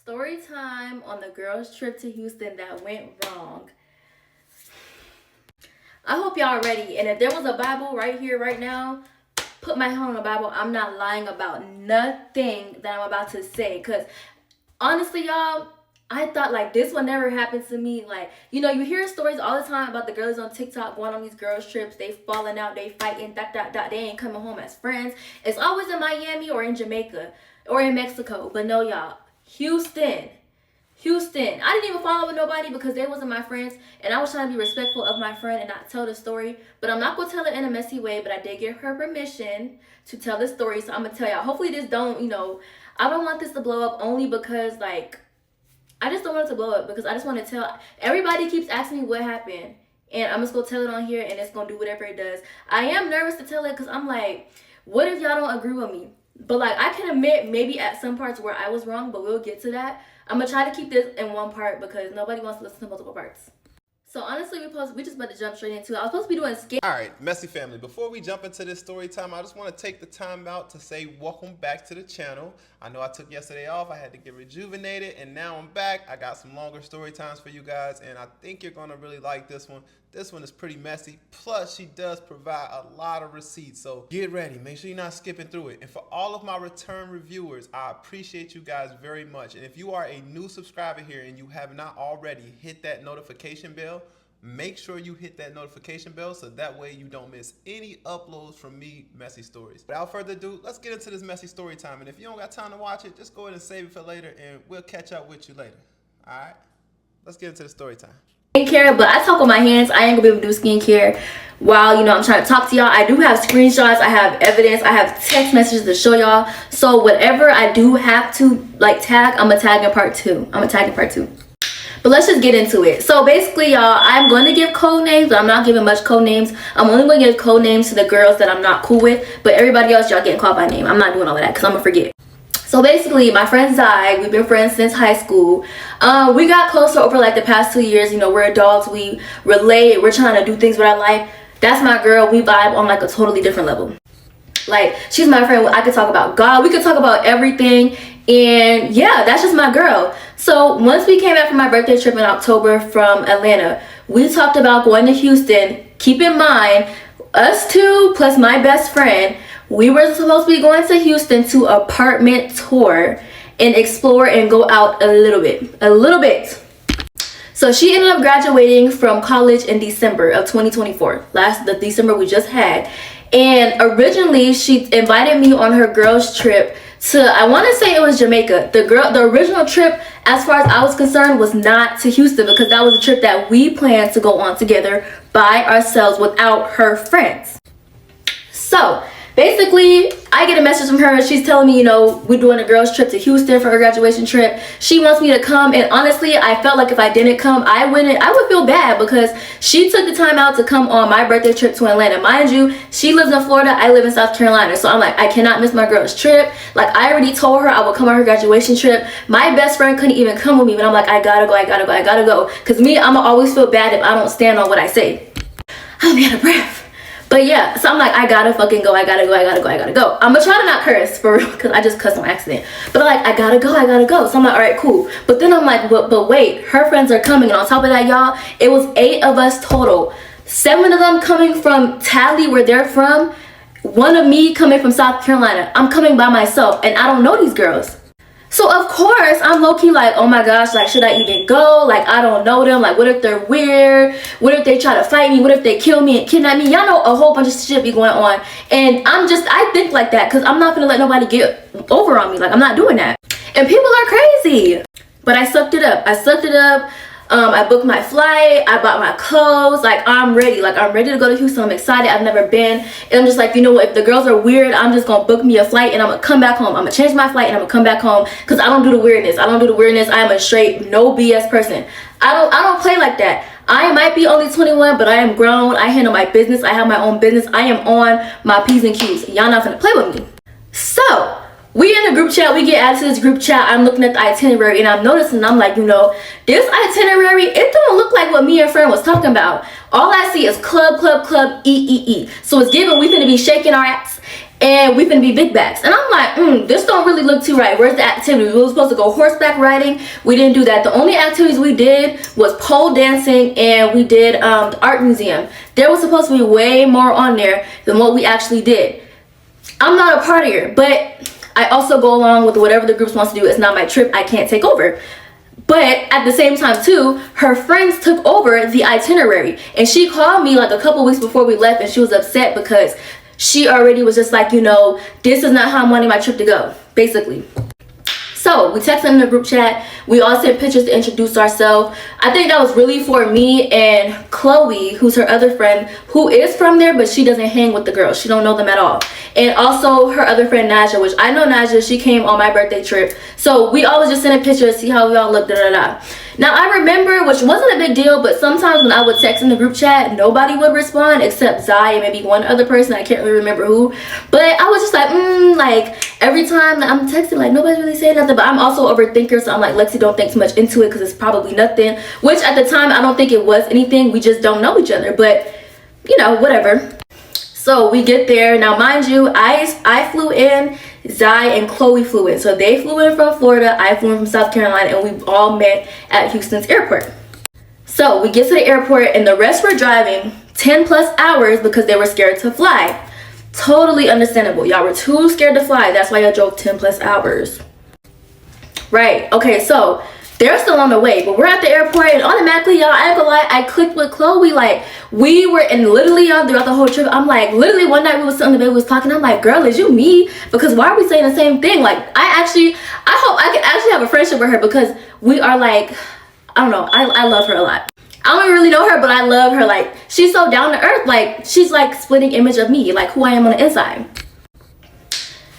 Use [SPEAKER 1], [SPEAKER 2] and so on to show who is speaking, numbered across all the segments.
[SPEAKER 1] Story time on the girls' trip to Houston that went wrong. I hope y'all ready. And if there was a Bible right here, right now, put my hand on the Bible. I'm not lying about nothing that I'm about to say. Because honestly, y'all, I thought like this would never happen to me. Like, you know, you hear stories all the time about the girls on TikTok going on these girls' trips. They falling out, they fighting, they ain't coming home as friends. It's always in Miami or in Jamaica or in Mexico. But no, y'all. Houston. I didn't even follow with nobody because they wasn't my friends, and I was trying to be respectful of my friend and not tell the story. But I'm not gonna tell it in a messy way, but I did give her permission to tell the story, so I'm gonna tell y'all. Hopefully this don't, you know, I don't want this to blow up only because like I just don't want it to blow up because I just want to tell. Everybody keeps asking me what happened, and I'm just gonna tell it on here and it's gonna do whatever it does. I am nervous to tell it because I'm like, what if y'all don't agree with me? But like I can admit maybe at some parts where I was wrong, but we'll get to that. I'm gonna try to keep this in one part because nobody wants to listen to multiple parts. So honestly, we just about to jump straight into it. I was supposed to be doing skate.
[SPEAKER 2] All right, Messy family, before we jump into this story time, I just want to take the time out to say welcome back to the channel. I know I took yesterday off. I had to get rejuvenated, and now I'm back. I got some longer story times for you guys, and I think you're going to really like this one. This one is pretty messy. Plus, she does provide a lot of receipts, so get ready. Make sure you're not skipping through it. And for all of my return reviewers, I appreciate you guys very much. And if you are a new subscriber here and you have not already hit that notification bell, make sure you hit that notification bell so that way you don't miss any uploads from me, Messy Stories. Without further ado, let's get into this messy story time. And if you don't got time to watch it, just go ahead and save it for later and we'll catch up with you later. All right, let's get into the story time.
[SPEAKER 1] Skincare, but I talk with my hands. I ain't gonna be able to do skincare while, you know, I'm trying to talk to y'all. I do have screenshots, I have evidence, I have text messages to show y'all. So whatever I do have to like tag, I'm gonna tag in part two. But let's just get into it. So basically, y'all, I'm going to give code names, but I'm not giving much code names. I'm only going to give code names to the girls that I'm not cool with. But everybody else, y'all getting called by name. I'm not doing all of that because I'm going to forget. So basically, my friend Zai, we've been friends since high school. We got closer over like the past 2 years. You know, we're adults. We relate. We're trying to do things with our life. That's my girl. We vibe on like a totally different level. Like, she's my friend. I could talk about God. We could talk about everything. And yeah, that's just my girl. So once we came back from my birthday trip in October from Atlanta, we talked about going to Houston. Keep in mind, us two plus my best friend, we were supposed to be going to Houston to apartment tour and explore and go out a little bit. So she ended up graduating from college in December of 2024, the December we just had. And originally she invited me on her girls trip to, I want to say it was Jamaica. The original trip, as far as I was concerned, was not to Houston because that was a trip that we planned to go on together by ourselves without her friends. So basically, I get a message from her. She's telling me, you know, we're doing a girls trip to Houston for her graduation trip. She wants me to come, and honestly, I felt like if I didn't come, I would feel bad because she took the time out to come on my birthday trip to Atlanta. Mind you, she lives in Florida, I live in South Carolina, so I'm like, I cannot miss my girl's trip. Like, I already told her I would come on her graduation trip. My best friend couldn't even come with me, but I'm like, I gotta go. Because me, I'ma always feel bad if I don't stand on what I say. I'll be out of breath. But yeah, so I'm like, I gotta fucking go. I gotta go. I'm gonna try to not curse for real because I just cussed on accident. But I'm like, I gotta go. So I'm like, all right, cool. But then I'm like, but wait, her friends are coming. And on top of that, y'all, it was 8 of us total. 7 of them coming from Tally, where they're from. 1 of me coming from South Carolina. I'm coming by myself and I don't know these girls. So of course I'm low-key like, oh my gosh, like, should I even go? Like, I don't know them. Like, what if they're weird? What if they try to fight me? What if they kill me and kidnap me? Y'all know a whole bunch of shit be going on. And I think like that because I'm not gonna let nobody get over on me. Like, I'm not doing that. And people are crazy. But I sucked it up. I booked my flight, I bought my clothes, like I'm ready to go to Houston. I'm excited. I've never been, and I'm just like, you know what, if the girls are weird, I'm just gonna book me a flight and I'm gonna come back home. I'm gonna change my flight and I'm gonna come back home because I don't do the weirdness. I am a straight no BS person. I don't play like that. I might be only 21, but I am grown. I handle my business. I have my own business. I am on my P's and Q's. Y'all not gonna play with me. So we in a group chat, we get added to this group chat. I'm looking at the itinerary and I'm noticing, I'm like, you know, this itinerary, it don't look like what me and friend was talking about. All I see is club, E. So it's given we finna be shaking our ass and we finna be big bags. And I'm like, this don't really look too right. Where's the activities? We were supposed to go horseback riding. We didn't do that. The only activities we did was pole dancing, and we did the art museum. There was supposed to be way more on there than what we actually did. I'm not a partier, but I also go along with whatever the group wants to do. It's not my trip. I can't take over. But at the same time too, her friends took over the itinerary, and she called me like a couple weeks before we left, and she was upset because she already was just like, this is not how I'm wanting my trip to go, basically. So we texted in the group chat. We all sent pictures to introduce ourselves. I think that was really for me and Chloe, who's her other friend, who is from there, but she doesn't hang with the girls. She don't know them at all. And also her other friend Naja, which I know Naja. She came on my birthday trip. So we always just send a picture to see how we all look, da-da-da. Now I remember, which wasn't a big deal, but sometimes when I would text in the group chat, nobody would respond except Zai and maybe one other person. I can't really remember who. But I was just like, like every time that I'm texting, like nobody's really saying nothing. But I'm also an overthinker, so I'm like, Lexi, don't think too much into it because it's probably nothing. Which at the time, I don't think it was anything. We just don't know each other. But, whatever. So we get there. Now, mind you, I flew in. Zai and Chloe flew in. So they flew in from Florida, I flew in from South Carolina, and we all met at Houston's airport. So we get to the airport, and the rest were driving 10 plus hours because they were scared to fly. Totally understandable. Y'all were too scared to fly. That's why y'all drove 10 plus hours. Right. Okay, so they're still on the way, but we're at the airport, and automatically, y'all, I ain't gonna lie, I clicked with Chloe. Like, we were in literally, y'all, throughout the whole trip, I'm like, literally one night we was sitting on the bed, we was talking, I'm like, girl, is you me? Because why are we saying the same thing? Like, I hope I can actually have a friendship with her, because we are like, I don't know, I love her a lot. I don't really know her, but I love her. Like, she's so down to earth. Like, she's like splitting image of me, like who I am on the inside.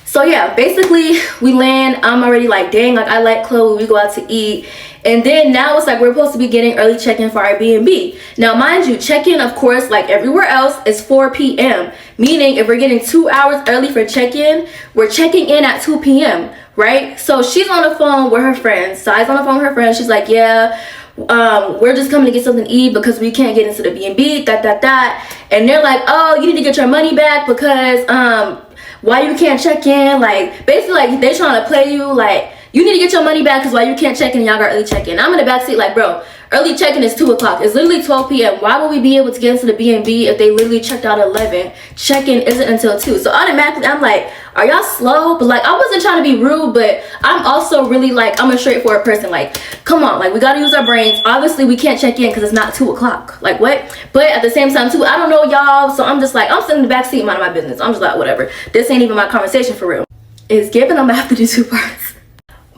[SPEAKER 1] So yeah, basically we land. I'm already like, dang, like I like Chloe. We go out to eat. And then now it's like we're supposed to be getting early check-in for our B&B. Now, mind you, check-in, of course, like everywhere else, is 4 p.m. Meaning if we're getting 2 hours early for check-in, we're checking in at 2 p.m., right? So she's on the phone with her friends. Sai's on the phone with her friends. She's like, yeah, we're just coming to get something to eat because we can't get into the B&B, that. And they're like, oh, you need to get your money back because why you can't check in? Like, basically, like, they trying to play you, like, you need to get your money back because why you can't check in, y'all got early check-in. I'm in the backseat like, bro, early check-in is 2 o'clock. It's literally 12 p.m. Why would we be able to get into the B&B if they literally checked out at 11? Check-in isn't until 2. So automatically, I'm like, are y'all slow? But like, I wasn't trying to be rude, but I'm also really like, I'm a straightforward person. Like, come on, like, we got to use our brains. Obviously, we can't check in because it's not 2 o'clock. Like, what? But at the same time, too, I don't know y'all. So I'm just like, I'm sitting in the backseat, minding my business. I'm just like, whatever. This ain't even my conversation for real. It's given. I'm going to have to do 2 parts.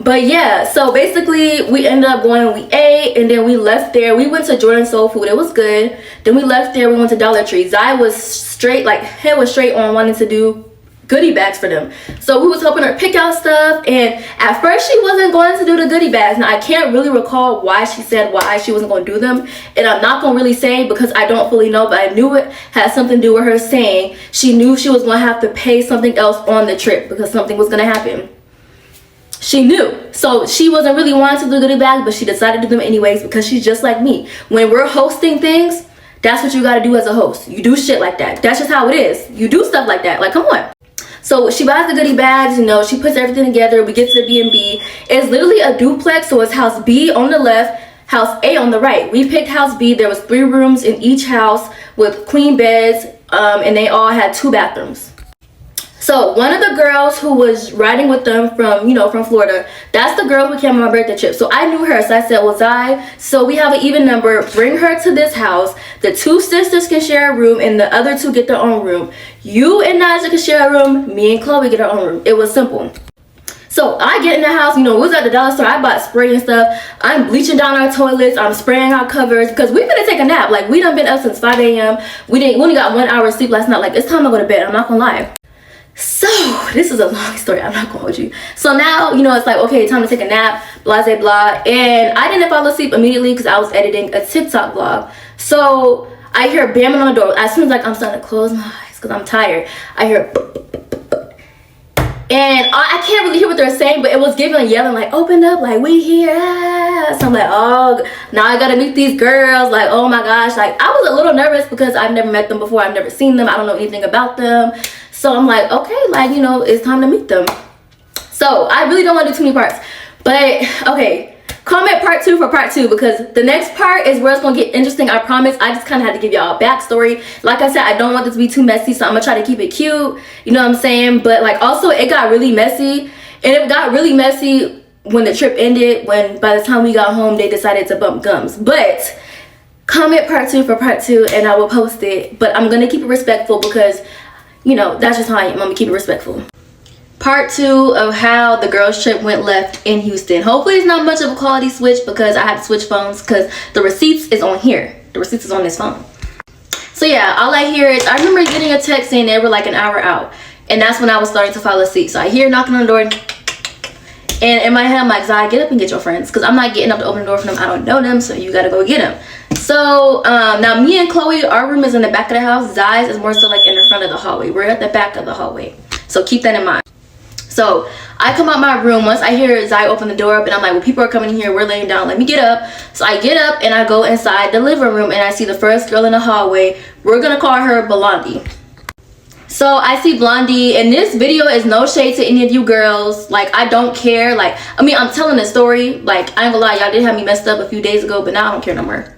[SPEAKER 1] But yeah, so basically we ended up going, we ate, and then we left there. We went to Jordan Soul Food. It was good. Then we left there. We went to Dollar Tree. Zai was straight, like, head was straight on wanting to do goodie bags for them. So we was helping her pick out stuff, and at first she wasn't going to do the goodie bags. Now, I can't really recall why she said why she wasn't going to do them, and I'm not going to really say because I don't fully know, but I knew it had something to do with her saying she knew she was going to have to pay something else on the trip because something was going to happen. She knew. So she wasn't really wanting to do the goodie bag, but she decided to do them anyways because she's just like me. When we're hosting things, that's what you got to do as a host. You do shit like that. That's just how it is. You do stuff like that. Like, come on. So she buys the goodie bags, she puts everything together. We get to the B&B. It's literally a duplex, so it's house B on the left, house A on the right. We picked house B. There was 3 rooms in each house with queen beds, and they all had 2 bathrooms. So one of the girls who was riding with them from Florida, that's the girl who came on my birthday trip. So I knew her. So I said, well, Zai, so we have an even number. Bring her to this house. The 2 sisters can share a room and the other 2 get their own room. You and Naja can share a room. Me and Chloe get our own room. It was simple. So I get in the house, we was at the dollar store. I bought spray and stuff. I'm bleaching down our toilets. I'm spraying our covers because we're gonna take a nap. Like, we done been up since 5 a.m. We only got 1 hour of sleep last night. Like, it's time to go to bed. I'm not gonna lie. So this is a long story. I'm not gonna hold you. So now it's like, okay, time to take a nap, blah blah blah. And I didn't fall asleep immediately because I was editing a TikTok vlog. So I hear bamming on the door. As soon as I'm starting to close my eyes because I'm tired, I hear and I can't really hear what they're saying, but it was giving like yelling, like, open up, like, we here. So I'm like, oh, now I gotta meet these girls. Like, oh my gosh. Like, I was a little nervous because I've never met them before. I've never seen them. I don't know anything about them. So I'm like, okay, like, you know, it's time to meet them. So I really don't want to do too many parts, but okay, comment part 2 for part 2, because the next part is where it's gonna get interesting. I promise. I just kind of had to give y'all a backstory. Like I said, I don't want this to be too messy, so I'm gonna try to keep it cute, you know what I'm saying? But like, also, it got really messy, and it got really messy when the trip ended, when by the time we got home they decided to bump gums. But comment part 2 for part 2 and I will post it, but I'm gonna keep it respectful because, you know, that's just how I am. I'm gonna keep it respectful. Part 2 of how the girls trip went left in Houston. Hopefully it's not much of a quality switch because I had to switch phones, because the receipts is on here. The receipts is on this phone. So yeah, all I hear is, I remember getting a text saying they were like an hour out, and that's when I was starting to fall asleep. So I hear knocking on the door, and in my head I'm like, Zai, get up and get your friends, because I'm not getting up to open the door for them. I don't know them, so you gotta go get them. So now me and Chloe, our room is in the back of the house. Zai's is more so like in the front of the hallway. We're at the back of the hallway, so keep that in mind. So I come out my room. Once I hear Zai open the door up, and I'm like, well, people are coming in here, we're laying down, let me get up. So I get up and I go inside the living room, and I see the first girl in the hallway. We're gonna call her Blondie. So I see Blondie, and this video is no shade to any of you girls. Like, I don't care. Like, I mean, I'm telling a story. Like, I ain't gonna lie, y'all did have me messed up a few days ago, but now I don't care no more.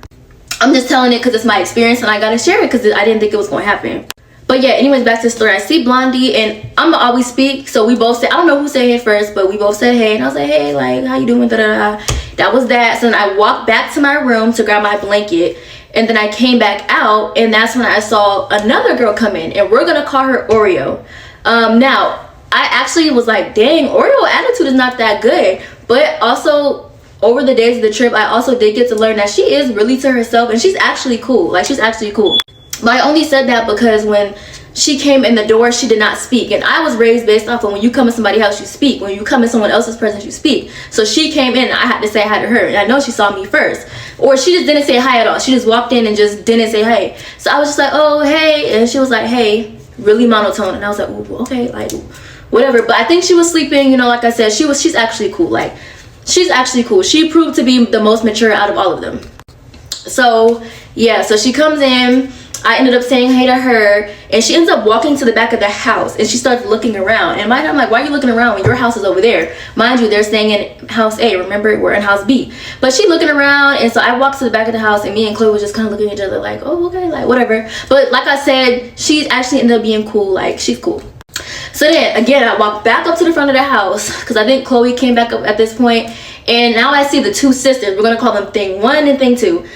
[SPEAKER 1] I'm just telling it because it's my experience, and I gotta share it because I didn't think it was gonna happen. But yeah, anyways, back to the story. I see Blondie, and I'm gonna always speak, so we both said, I don't know who said hey first, but we both said hey, and I was like, hey, like, how you doing, da da da. That was that. So then I walked back to my room to grab my blanket, and then I came back out, and that's when I saw another girl come in, and we're gonna call her Oreo. Now, I actually was like, dang, Oreo attitude is not that good. But also, over the days of the trip, I also did get to learn that she is really to herself, and she's actually cool. Like, she's actually cool. But I only said that because when she came in the door, she did not speak. And I was raised based off of when you come in somebody's house, you speak. When you come in someone else's presence, you speak. So she came in, and I had to say hi to her. And I know she saw me first. Or she just didn't say hi at all. She just walked in and just didn't say hey. So I was just like, oh, hey. And she was like, hey, really monotone. And I was like, ooh, okay, like, whatever. But I think she was sleeping, you know, like I said, she's actually cool. Like, she's actually cool. She proved to be the most mature out of all of them. So, yeah, so she comes in. I ended up saying hey to her, and she ends up walking to the back of the house, and she starts looking around. And I'm like, why are you looking around when your house is over there? Mind you, they're staying in house A. Remember, we're in house B. But she looking around, and so I walked to the back of the house, and me and Chloe was just kind of looking at each other like, oh, okay, like, whatever. But like I said, she's actually ended up being cool. Like, she's cool. So then, again, I walked back up to the front of the house, because I think Chloe came back up at this point, and now I see the two sisters. We're going to call them Thing 1 and Thing 2.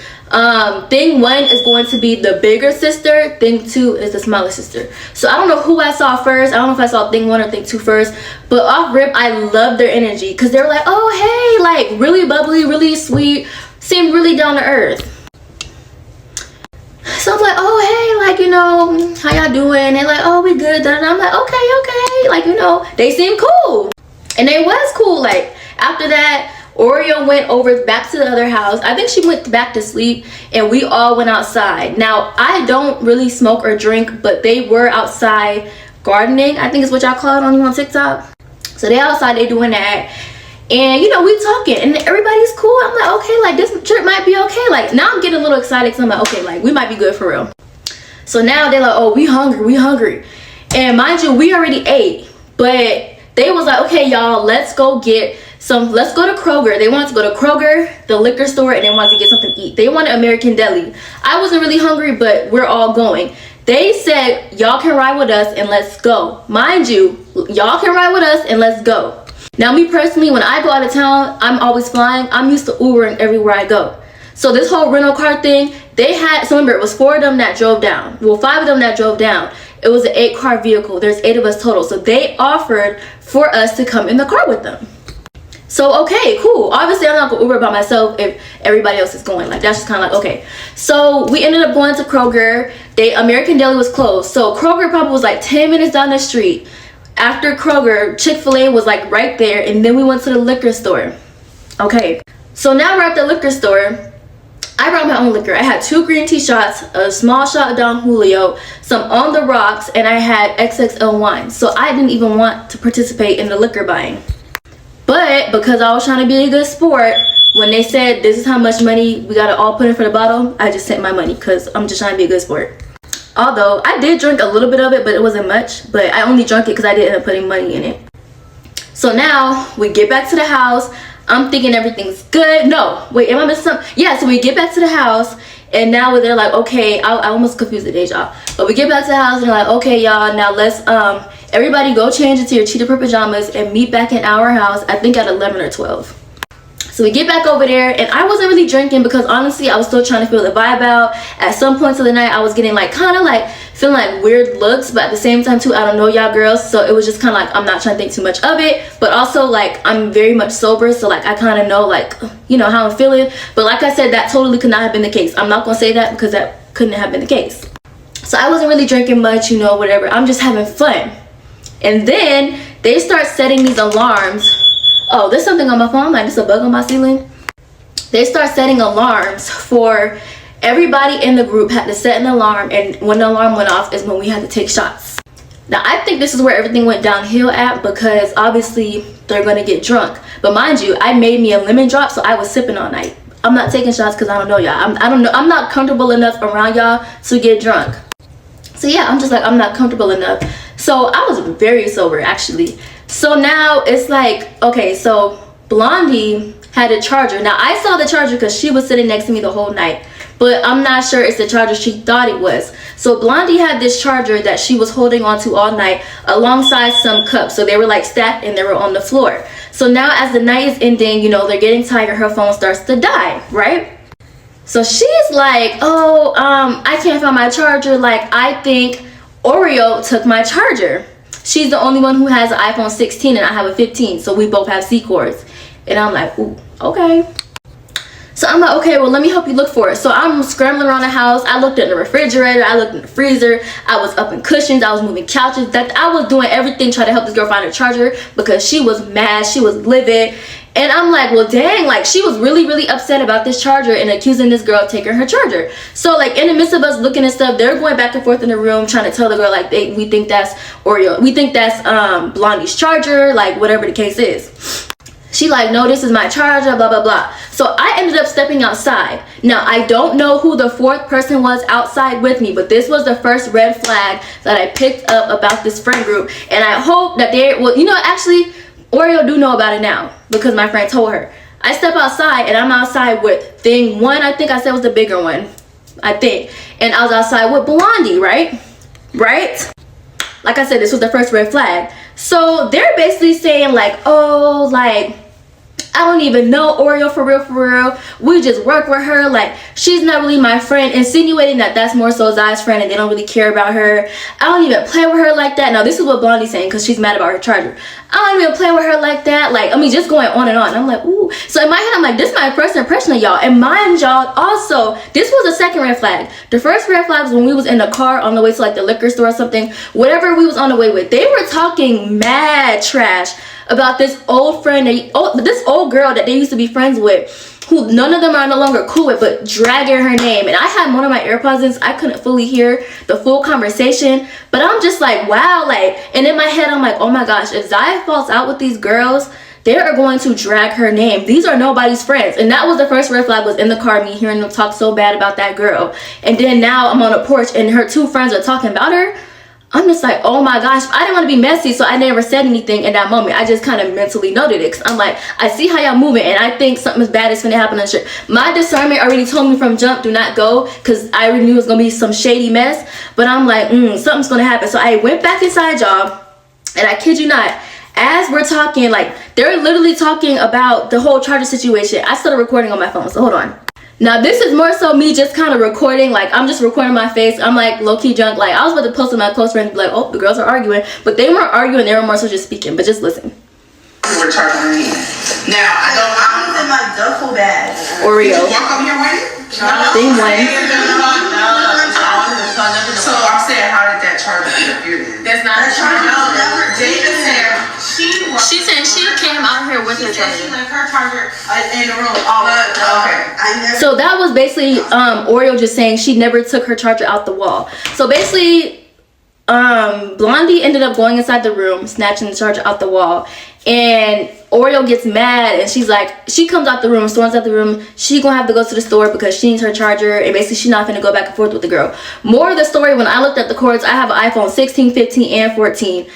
[SPEAKER 1] Thing 1 is going to be the bigger sister. Thing 2 is the smaller sister. So I don't know who I saw first. I don't know if I saw Thing 1 or Thing 2 first. But off rip, I love their energy, because they're like, oh, hey, like, really bubbly, really sweet, seem really down to earth. So I'm like, oh, hey, like, you know, how y'all doing? They're like, oh, we good. And I'm like, okay, like, you know, they seem cool. And they was cool. Like, after that, Oreo went over back to the other house. I think she went back to sleep, and we all went outside. Now, I don't really smoke or drink, but they were outside gardening, I think is what y'all call it on TikTok. So they outside, they doing that. And, you know, we talking, and everybody's cool. I'm like, okay, like, this trip might be okay. Like, now I'm getting a little excited, because I'm like, okay, like, we might be good for real. So now they're like, oh, we hungry. And mind you, we already ate. But they was like, okay, y'all, let's go to Kroger. They wanted to go to Kroger, the liquor store, and they wanted to get something to eat. They wanted American Deli. I wasn't really hungry, but we're all going. They said, y'all can ride with us and let's go. Mind you, y'all can ride with us and let's go. Now, me personally, when I go out of town, I'm always flying. I'm used to Ubering everywhere I go. So this whole rental car thing, they had, so remember, it was 4 of them that drove down. Well, 5 of them that drove down. It was an 8-car vehicle. There's 8 of us total. So they offered for us to come in the car with them. So, okay, cool. Obviously, I'm not going to Uber by myself if everybody else is going. Like, that's just kind of like, okay. So, we ended up going to Kroger. American Deli was closed. So, Kroger probably was like 10 minutes down the street. After Kroger, Chick-fil-A was like right there. And then we went to the liquor store. Okay. So, now we're at the liquor store. I brought my own liquor. I had 2 green tea shots, a small shot of Don Julio, some On the Rocks, and I had XXL wine. So, I didn't even want to participate in the liquor buying. But because I was trying to be a good sport, when they said this is how much money we gotta all put in for the bottle, I just sent my money because I'm just trying to be a good sport. Although I did drink a little bit of it, but it wasn't much. But I only drank it because I didn't end up putting money in it. So now we get back to the house. I'm thinking everything's good. No, wait, am I missing something? Yeah, so we get back to the house, and now they're like, okay, I almost confused the days, y'all. But we get back to the house, and they're like, okay, y'all, now let's everybody go change into your cheetah print pajamas and meet back in our house, I think at 11 or 12. So we get back over there, and I wasn't really drinking because honestly I was still trying to feel the vibe out. At some points of the night I was getting like kind of like feeling like weird looks, but at the same time too, I don't know y'all girls, so it was just kind of like I'm not trying to think too much of it, but also like I'm very much sober, so like I kind of know like, you know, how I'm feeling. But like I said, that totally could not have been the case. I'm not gonna say that because that couldn't have been the case. So I wasn't really drinking much, you know, whatever. I'm just having fun. And then they start setting these alarms. Oh, there's something on my phone, like it's a bug on my ceiling. They start setting alarms for everybody in the group had to set an alarm, and when the alarm went off is when we had to take shots. Now I think this is where everything went downhill at, because obviously they're gonna get drunk. But mind you, I made me a lemon drop, so I was sipping all night. I'm not taking shots because I don't know y'all. I don't know. I'm not comfortable enough around y'all to get drunk. So yeah, I'm just like, I'm not comfortable enough. So I was very sober actually. So now it's like, okay, so Blondie had a charger. Now I saw the charger because she was sitting next to me the whole night, but I'm not sure it's the charger she thought it was. So Blondie had this charger that she was holding on to all night alongside some cups. So they were like stacked and they were on the floor. So now as the night is ending, you know, they're getting tired, her phone starts to die, right? So she's like, oh, I can't find my charger. Like, I think Oreo took my charger. She's the only one who has an iPhone 16 and I have a 15, so we both have C cords. And I'm like, ooh, okay. So I'm like, okay, well, let me help you look for it. So I'm scrambling around the house. I looked in the refrigerator, I looked in the freezer, I was up in cushions, I was moving couches. That I was doing everything trying to help this girl find her charger because she was mad, she was livid. And I'm like, well, dang, like she was really, really upset about this charger and accusing this girl of taking her charger. So like in the midst of us looking and stuff, they're going back and forth in the room trying to tell the girl like, we think that's Oreo, we think that's Blondie's charger, like whatever the case is. She like, no, this is my charger, blah, blah, blah. So I ended up stepping outside. Now, I don't know who the fourth person was outside with me, but this was the first red flag that I picked up about this friend group. And I hope that they, well, you know, actually, Oreo do know about it now because my friend told her. I step outside and I'm outside with thing one, I think I said was the bigger one, I think. And I was outside with Blondie, right? Right? Like I said, this was the first red flag. So they're basically saying like, oh, like, I don't even know Oreo for real. We just work with her. Like, she's not really my friend. Insinuating that that's more so Zai's friend and they don't really care about her. I don't even play with her like that. Now, this is what Blondie's saying because she's mad about her charger. I don't even play with her like that. Like, I mean, just going on and on. I'm like, ooh. So in my head, I'm like, this is my first impression of y'all. And mind y'all, also, this was the second red flag. The first red flag was when we was in the car on the way to like the liquor store or something. Whatever we was on the way with. They were talking mad trash about this old friend, this old girl that they used to be friends with, who none of them are no longer cool with, but dragging her name. And I had one of my AirPods in, so I couldn't fully hear the full conversation. But I'm just like, wow, like, and in my head, I'm like, oh my gosh, if Zai falls out with these girls, they are going to drag her name. These are nobody's friends. And that was the first red flag, was in the car, me hearing them talk so bad about that girl. And then now I'm on a porch and her two friends are talking about her. I'm just like, oh my gosh, I didn't want to be messy, so I never said anything in that moment. I just kind of mentally noted it, because I'm like, I see how y'all moving, and I think something bad is going to happen on the trip. My discernment already told me from jump, do not go, because I already knew it was going to be some shady mess, but I'm like, something's going to happen. So I went back inside, y'all, and I kid you not, as we're talking, like, they're literally talking about the whole charger situation. I started recording on my phone, so hold on. Now this is more so me just kind of recording, like I'm just recording my face. I'm like low-key drunk. Like I was about to post with my close friends and be like, oh, the girls are arguing, but they weren't arguing, they were more so just speaking. But just listen.
[SPEAKER 3] We're charging me. Now I was in my duffel bag.
[SPEAKER 1] Oreo.
[SPEAKER 3] Did you walk over here with it?
[SPEAKER 1] Thing one.
[SPEAKER 3] So I'm saying, how did that charger get up here then? That's not a charger. No, David said
[SPEAKER 1] She said she came out here with her charger.
[SPEAKER 3] She left her charger in the room. Okay.
[SPEAKER 1] So that was basically Oreo just saying she never took her charger out the wall. So basically Blondie ended up going inside the room, snatching the charger out the wall, And Oreo gets mad and she's like, she comes out the room, storms out the room. She gonna have to go to the store because she needs her charger, and basically she's not gonna go back and forth with the girl. More of the story, when I looked at the cords, I have an iPhone 16, 15, and 14.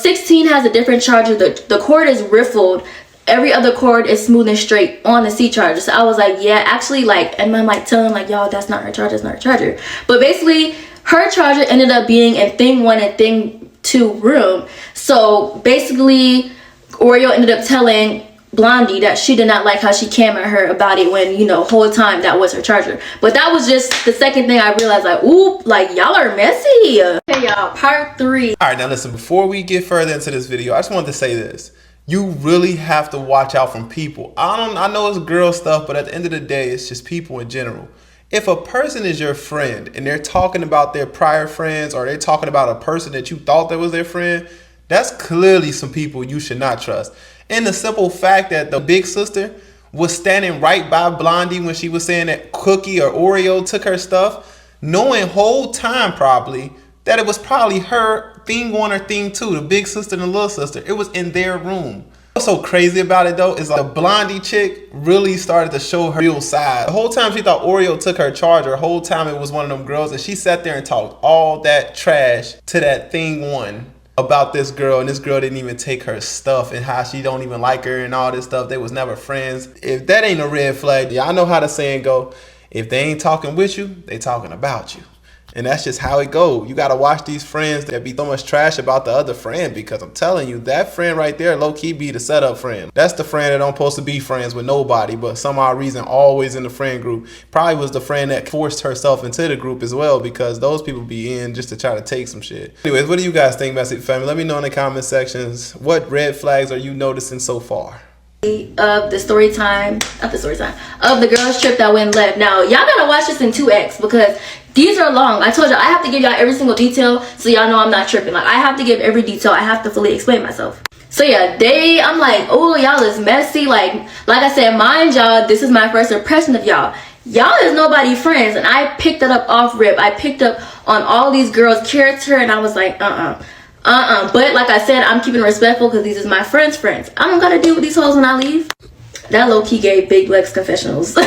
[SPEAKER 1] 16 has a different charger. The cord is riffled. Every other cord is smooth and straight on the C charger. So I was like, yeah, actually, like, and I'm like telling like, y'all, that's not her charger, that's not her charger. But basically, her charger ended up being in thing 1 and thing 2 room. So basically, Oreo ended up telling Blondie that she did not like how she came at her about it when, you know, whole time that was her charger. But that was just the second thing I realized, like, oop, like, y'all are messy. Okay, y'all, part 3.
[SPEAKER 2] All right, now listen, before we get further into this video, I just wanted to say this. You really have to watch out from people. I know it's girl stuff, but at the end of the day, it's just people in general. If a person is your friend and they're talking about their prior friends, or they're talking about a person that you thought that was their friend, that's clearly some people you should not trust. And the simple fact that the big sister was standing right by Blondie when she was saying that Cookie or Oreo took her stuff, knowing whole time probably that it was probably her thing 1 or thing 2, the big sister and the little sister. It was in their room. What's so crazy about it though is like the Blondie chick really started to show her real side. The whole time she thought Oreo took her charger, the whole time it was one of them girls, and she sat there and talked all that trash to that thing 1 about this girl, and this girl didn't even take her stuff and how she don't even like her and all this stuff. They was never friends. If that ain't a red flag, y'all know how the saying go, if they ain't talking with you, they talking about you. And that's just how it go. You gotta watch these friends that be so much trash about the other friend, because I'm telling you, that friend right there low-key be the setup friend. That's the friend that don't supposed to be friends with nobody, but some odd reason always in the friend group. Probably was the friend that forced herself into the group as well, because those people be in just to try to take some shit. Anyways, what do you guys think, Messy Family? Let me know in the comment sections. What red flags are you noticing so far?
[SPEAKER 1] Of the story time, not the story time, of the girls trip that went left. Now y'all gotta watch this in 2x because these are long. I told y'all I have to give y'all every single detail so y'all know I'm not tripping. Like, I have to give every detail. I have to fully explain myself. So yeah, I'm like, oh, y'all is messy. Like I said, mind y'all, this is my first impression of y'all. Y'all is nobody friends, and I picked it up off rip. I picked up on all these girls' character, and I was like, but like I said, I'm keeping it respectful because these is my friends. I don't gotta deal with these hoes when I leave. That low-key gave big Lex confessionals.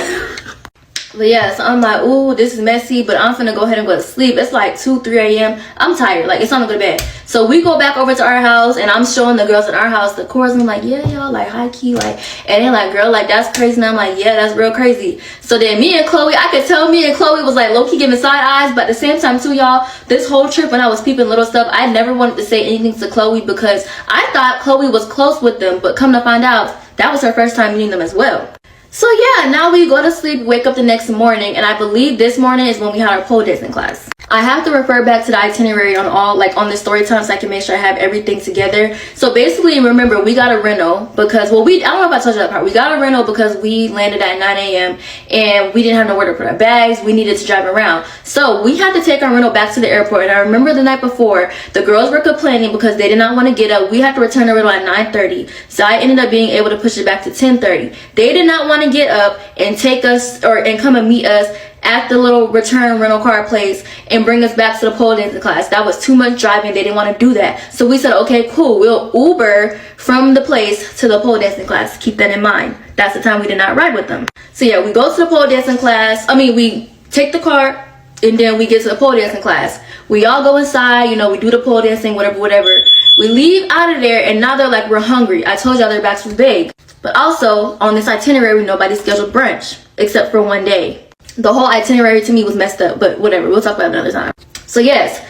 [SPEAKER 1] But yeah, so I'm like, ooh, this is messy, but I'm finna go ahead and go to sleep. It's like 2, 3 a.m. I'm tired. Like, it's time to go to bed. So we go back over to our house, and I'm showing the girls in our house the chorus. I'm like, yeah, y'all, like, high key, like, and they're like, girl, like, that's crazy. And I'm like, yeah, that's real crazy. So then me and Chloe, I could tell me and Chloe was like low-key giving side eyes, but at the same time too, y'all, this whole trip when I was peeping little stuff, I never wanted to say anything to Chloe because I thought Chloe was close with them, but come to find out, that was her first time meeting them as well. So yeah, now we go to sleep, wake up the next morning, and I believe this morning is when we had our pole dancing class. I have to refer back to the itinerary on all, like on the story time, so I can make sure I have everything together. So basically, remember, we got a rental because, well, I don't know if I told you that part. We got a rental because we landed at 9 a.m. and we didn't have nowhere to put our bags. We needed to drive around. So we had to take our rental back to the airport. And I remember the night before, the girls were complaining because they did not want to get up. We had to return the rental at 9:30. So I ended up being able to push it back to 10:30. They did not want to get up and take us and come and meet us at the little return rental car place and bring us back to the pole dancing class. That was too much driving. They didn't want to do that. So we said, okay, cool. We'll Uber from the place to the pole dancing class. Keep that in mind. That's the time we did not ride with them. So yeah, we go to the pole dancing class. We take the car and then we get to the pole dancing class. We all go inside, we do the pole dancing, whatever. We leave out of there and now they're like, we're hungry. I told y'all their backs was big. But also on this itinerary, nobody scheduled brunch except for one day. The whole itinerary to me was messed up, but whatever, we'll talk about it another time. So yes,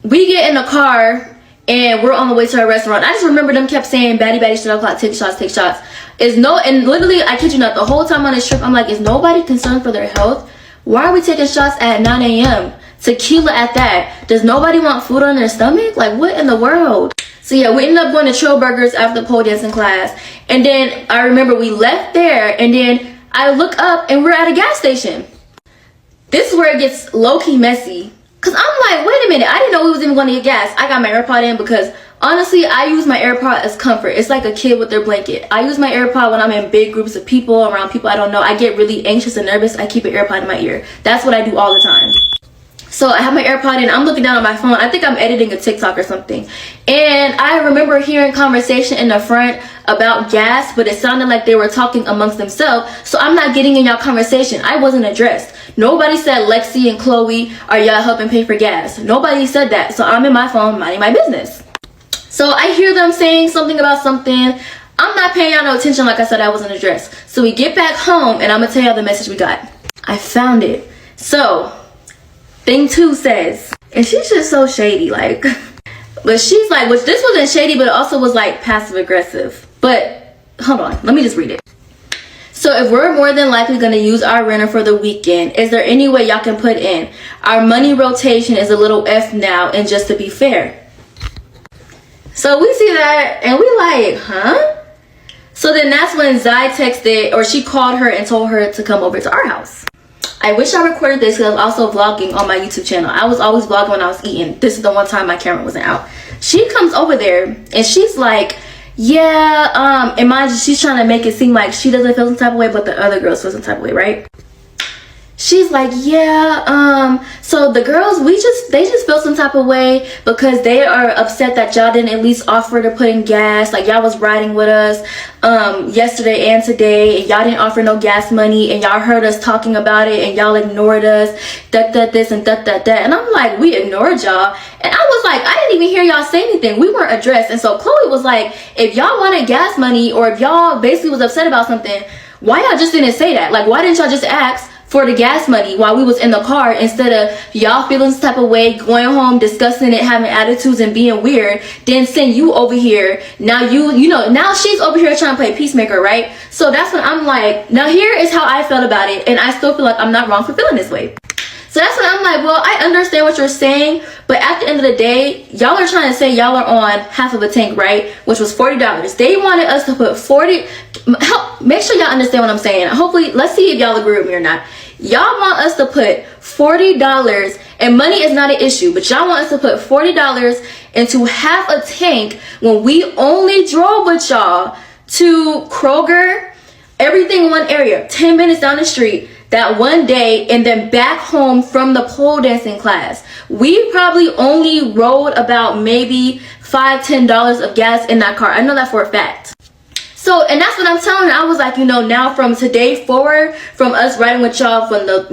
[SPEAKER 1] we get in the car and we're on the way to our restaurant. I just remember them kept saying baddie shot o'clock, take shots. And literally, I kid you not, the whole time on this trip, I'm like, is nobody concerned for their health? Why are we taking shots at 9 a.m.? Tequila at that. Does nobody want food on their stomach? Like, what in the world? So yeah, we ended up going to Chill Burgers after the pole dancing class. And then I remember we left there and then I look up and we're at a gas station. This is where it gets low-key messy. Cause I'm like, wait a minute, I didn't know we was even going to get gas. I got my AirPod in because honestly, I use my AirPod as comfort. It's like a kid with their blanket. I use my AirPod when I'm in big groups of people, around people I don't know. I get really anxious and nervous. I keep an AirPod in my ear. That's what I do all the time. So I have my AirPod in, I'm looking down at my phone. I think I'm editing a TikTok or something. And I remember hearing conversation in the front about gas, but it sounded like they were talking amongst themselves. So I'm not getting in y'all conversation. I wasn't addressed. Nobody said Lexi and Chloe, are y'all helping pay for gas? Nobody said that. So I'm in my phone minding my business. So I hear them saying something about something. I'm not paying y'all no attention. Like I said, I wasn't addressed. So we get back home and I'm gonna tell y'all the message we got. I found it. So thing 2 says, and she's just so shady, like, but she's like, which this wasn't shady, but it also was like passive aggressive. But hold on, let me just read it. So if we're more than likely gonna use our renter for the weekend, is there any way y'all can put in? Our money rotation is a little F now, and just to be fair. So we see that and we like, huh? So then that's when Zai texted, or she called her and told her to come over to our house. I wish I recorded this because I was also vlogging on my YouTube channel. I was always vlogging when I was eating. This is the one time my camera wasn't out. She comes over there and she's like, yeah, and mind you, she's trying to make it seem like she doesn't feel some type of way, but the other girls feel some type of way, right? She's like, yeah, so the girls, they just feel some type of way because they are upset that y'all didn't at least offer to put in gas. Like, y'all was riding with us yesterday and today, and y'all didn't offer no gas money, and y'all heard us talking about it, and y'all ignored us, this and that. And I'm like, we ignored y'all? And I was like, I didn't even hear y'all say anything. We weren't addressed. And so Chloe was like, if y'all wanted gas money, or if y'all basically was upset about something, why y'all just didn't say that? Like, why didn't y'all just ask for the gas money while we was in the car, instead of y'all feeling this type of way, going home, discussing it, having attitudes and being weird, then send you over here. Now now she's over here trying to play peacemaker, right? So that's when I'm like, now here is how I felt about it, and I still feel like I'm not wrong for feeling this way. So that's when I'm like, well, I understand what you're saying, but at the end of the day, y'all are trying to say y'all are on half of a tank, right? Which was $40. They wanted us to put 40. Make sure y'all understand what I'm saying. Hopefully, let's see if y'all agree with me or not. Y'all want us to put $40, and money is not an issue, but y'all want us to put $40 into half a tank when we only drove with y'all to Kroger, everything in one area, 10 minutes down the street, that one day, and then back home from the pole dancing class. We probably only rode about maybe $5-10 of gas in that car. I know that for a fact. So, and that's what I'm telling her. I was like, now from today forward, from us riding with y'all from the,